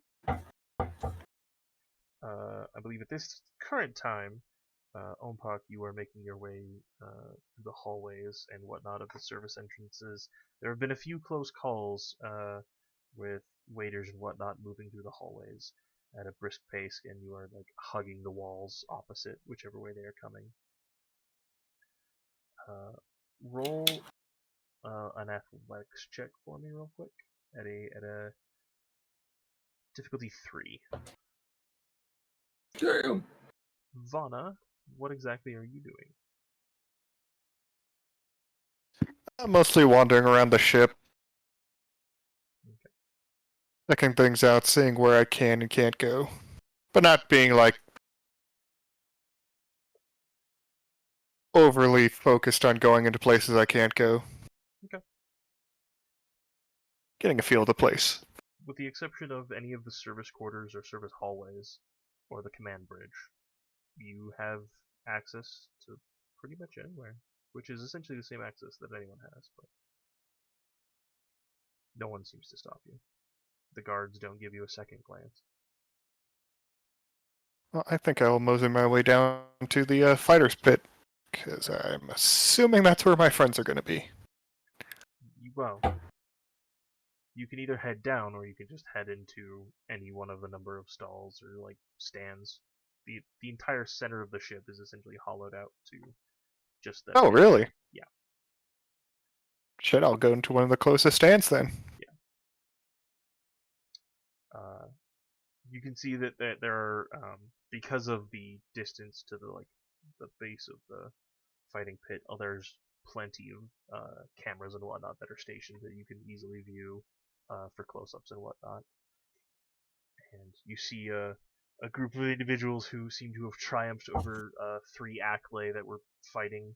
I believe at this current time, Ompak, you are making your way through the hallways and whatnot of the service entrances. There have been a few close calls with waiters and whatnot moving through the hallways at a brisk pace, and you are like hugging the walls opposite whichever way they are coming. Roll an athletics check for me real quick at a difficulty 3. Damn. Vana, what exactly are you doing? I'm mostly wandering around the ship, Okay. checking things out, seeing where I can and can't go, but not being like overly focused on going into places I can't go. Okay. Getting a feel of the place. With the exception of any of the service quarters or service hallways or the command bridge, you have access to pretty much anywhere, which is essentially the same access that anyone has, but no one seems to stop you. The guards don't give you a second glance. Well, I think I'll mosey my way down to the fighter's pit, because I'm assuming that's where my friends are going to be. Well, you can either head down or you can just head into any one of a number of stalls or like stands. The entire center of the ship is essentially hollowed out to just that. Oh, really? Yeah. Shit, I'll go into one of the closest stands then. You can see that there are because of the distance to the base of the fighting pit. There's plenty of cameras and whatnot that are stationed that you can easily view for close-ups and whatnot. And you see a group of individuals who seem to have triumphed over 3 Acklay that were fighting.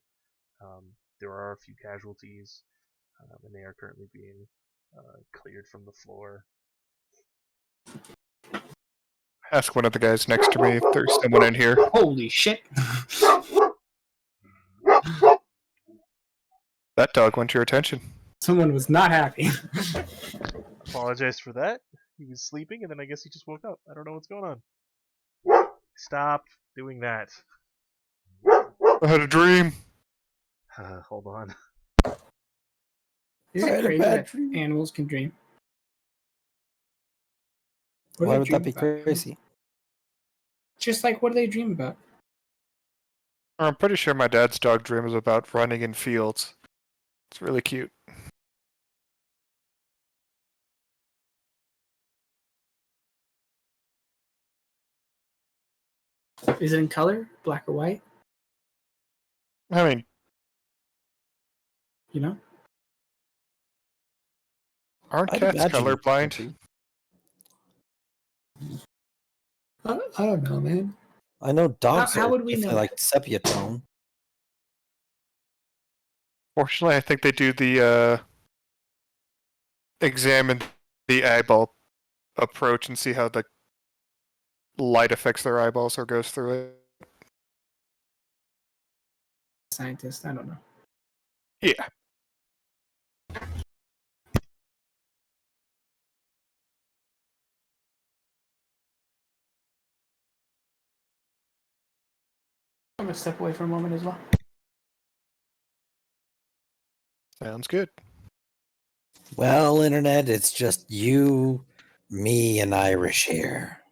There are a few casualties, and they are currently being cleared from the floor. Ask one of the guys next to me if there's someone in here. Holy shit! That dog wants your attention. Someone was not happy. Apologize for that. He was sleeping, and then I guess he just woke up. I don't know what's going on. Stop doing that. I had a dream. Hold on. Is I it had a crazy bad that dream. animals can dream? What do Why they would that dream be about? crazy? Just like, what do they dream about? I'm pretty sure my dad's dog dream is about running in fields. It's really cute. Is it in color, black or white? I mean, You know? aren't I'd cats imagine it would colorblind? be. I don't know, man. I know dogs How are would we if know they like that? sepia tone. Fortunately, I think they do the examine the eyeball approach and see how the light affects their eyeballs or goes through it. Scientist, I don't know. Yeah. I'm gonna step away for a moment as well. Sounds good. Well, internet, it's just you, me, and Irish here.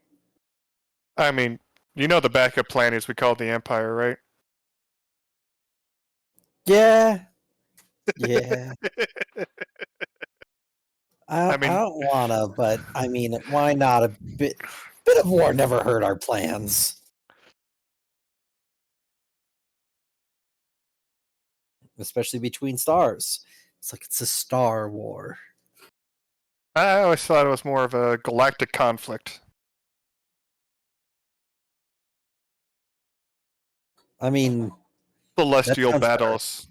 I mean, you know the backup plan is we call the Empire, right? Yeah, yeah. I I mean, don't wanna, but I mean, why not? A bit of war never hurt our plans. Especially between stars. It's like it's a star war. I always thought it was more of a galactic conflict. I mean, Celestial sounds better. battles.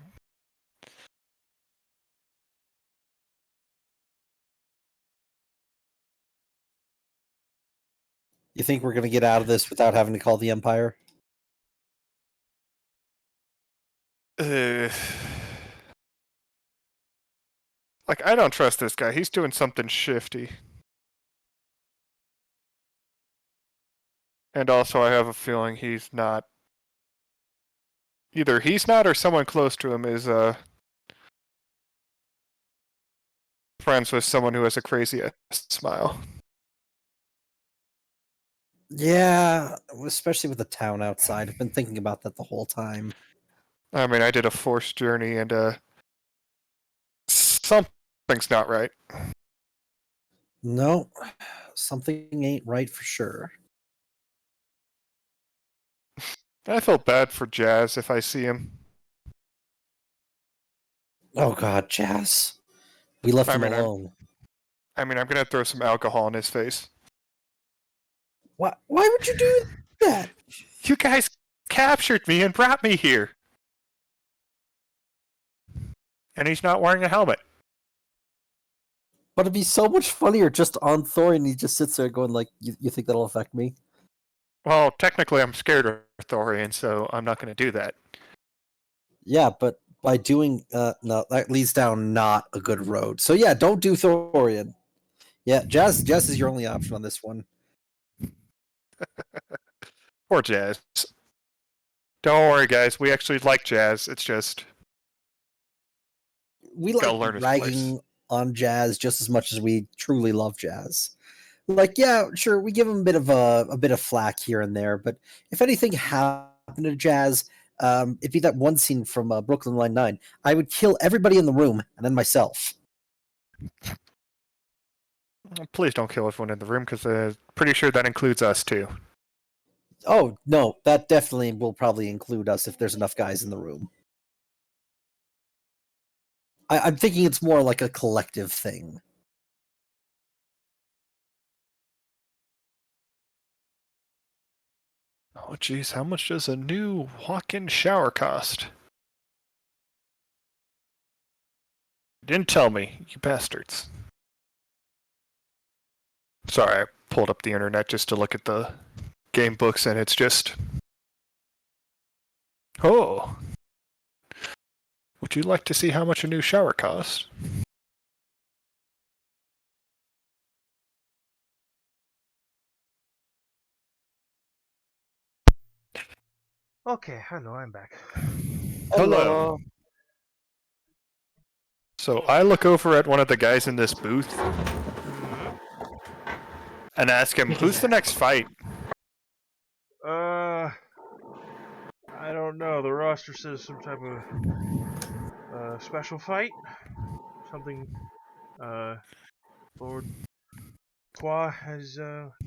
You think we're gonna get out of this without having to call the Empire? Like, I don't trust this guy. He's doing something shifty. And also, I have a feeling he's not. Either he's not or someone close to him is friends with someone who has a crazy ass smile. Yeah, especially with the town outside. I've been thinking about that the whole time. I mean, I did a forced journey and something's not right. No, something ain't right for sure. I feel bad for Jazz if I see him. Oh God, Jazz. We left I him mean, alone. I'm gonna throw some alcohol in his face. Why would you do that? You guys captured me and brought me here. And he's not wearing a helmet. But it'd be so much funnier just on Thorian. He just sits there going like, "You think that'll affect me?" Well, technically, I'm scared of Thorian, so I'm not going to do that. Yeah, but by doing no, that leads down not a good road. So yeah, don't do Thorian. Yeah, Jazz is your only option on this one. Poor Jazz. Don't worry, guys. We actually like Jazz. It's just We gotta like learn his ragging place. on Jazz just as much as we truly love Jazz. Like, yeah, sure, we give him a bit of flack here and there, but if anything happened to Jazz, it'd be that one scene from Brooklyn Nine-Nine. I would kill everybody in the room and then myself. Please don't kill everyone in the room, because pretty sure that includes us too. Oh no, that definitely will probably include us if there's enough guys in the room. I'm thinking it's more like a collective thing. Oh, geez, how much does a new walk-in shower cost? Didn't tell me, you bastards. Sorry, I pulled up the internet just to look at the game books, and it's just... Oh. Would you like to see how much a new shower costs? Okay, hello, I'm back. Hello. So I look over at one of the guys in this booth and ask him, who's the next fight? I don't know. The roster says some type of special fight. Something Lord Qua has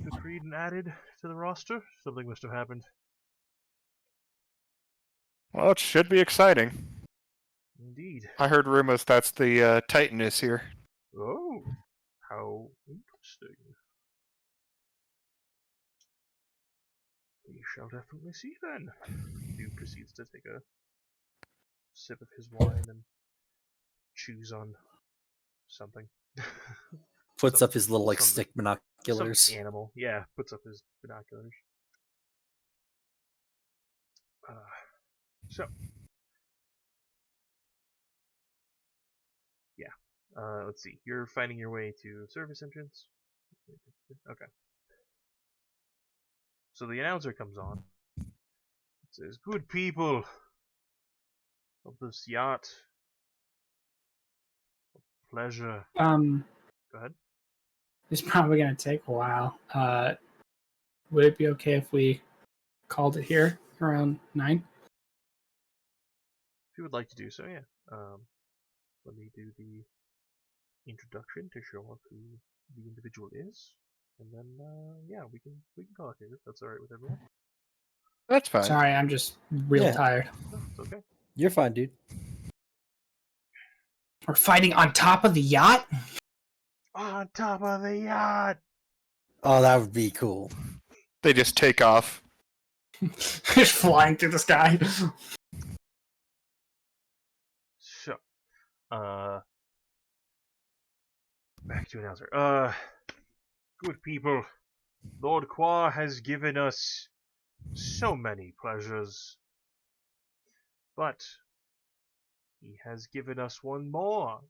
decreed and added to the roster. Something must have happened. Well, it should be exciting. Indeed. I heard rumors that's the Titan is here. Oh, how interesting. We shall definitely see then. Duke proceeds to take a sip of his wine and chews on something. Puts up his little like some- stick binoculars. Some animal. Yeah, puts up his binoculars. So. Yeah. Let's see. You're finding your way to service entrance. Okay. So the announcer comes on. It says, "Good people of this yacht. Pleasure." Go ahead. It's probably gonna take a while. Would it be okay if we called it here around 9? If you would like to do so, yeah. Let me do the introduction to show off who the individual is, and then yeah, we can call it here if that's all right with everyone. That's fine. Sorry, I'm just real Yeah. tired. No, it's okay. You're fine, dude. We're fighting on top of the yacht? On top of the yacht. Oh, that would be cool. They just take off. Just flying through the sky. So, back to announcer. Good people, Lord Qua has given us so many pleasures, but he has given us one more.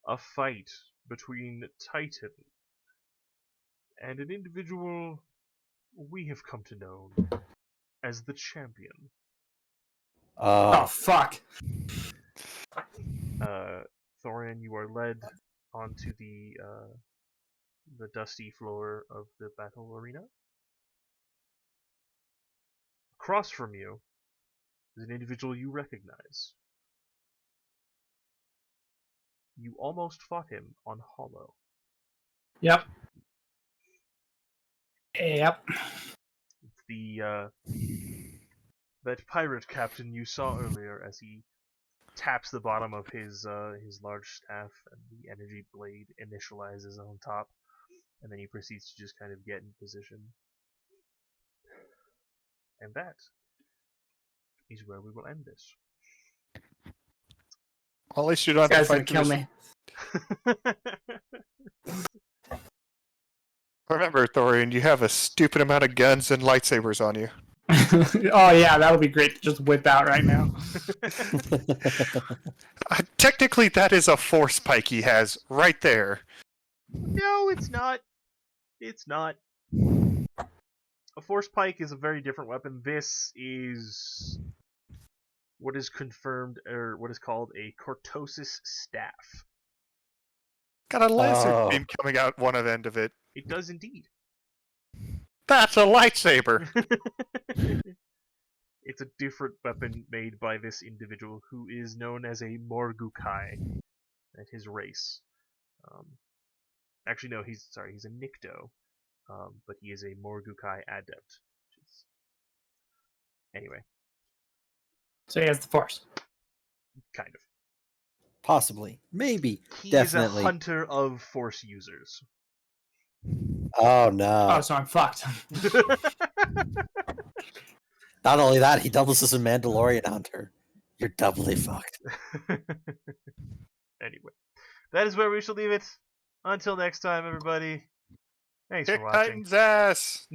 A fight between Titan and an individual we have come to know as the champion. Oh, fuck. Thorian, you are led onto the dusty floor of the battle arena. Across from you is an individual you recognize. You almost fought him on Hollow. Yep. Yep. It's the that pirate captain you saw earlier as he taps the bottom of his large staff and the energy blade initializes on top, and then he proceeds to just kind of get in position. And that is where we will end this. Well, at least you don't This have to guy's gonna fight kill through me. Remember, Thorian, you have a stupid amount of guns and lightsabers on you. Oh yeah, that would be great to just whip out right now. Technically, that is a force pike he has right there. No, it's not. It's not. a force pike is a very different weapon. This is what is confirmed, or what is called a cortosis staff. Got a laser Oh. beam coming out one end of it. It does indeed. That's a lightsaber. It's a different weapon made by this individual who is known as a Morgukai and his race. Actually, no, he's a Nikto, but he is a Morgukai adept. Which is... Anyway, So he has the force. kind of. Possibly. Maybe. He Definitely. is a hunter of force users. Oh no. Oh, so I'm fucked. Not only that, he doubles as a Mandalorian hunter. You're doubly fucked. Anyway, that is where we shall leave it. Until next time, everybody. Thanks Kick for watching. Titan's ass.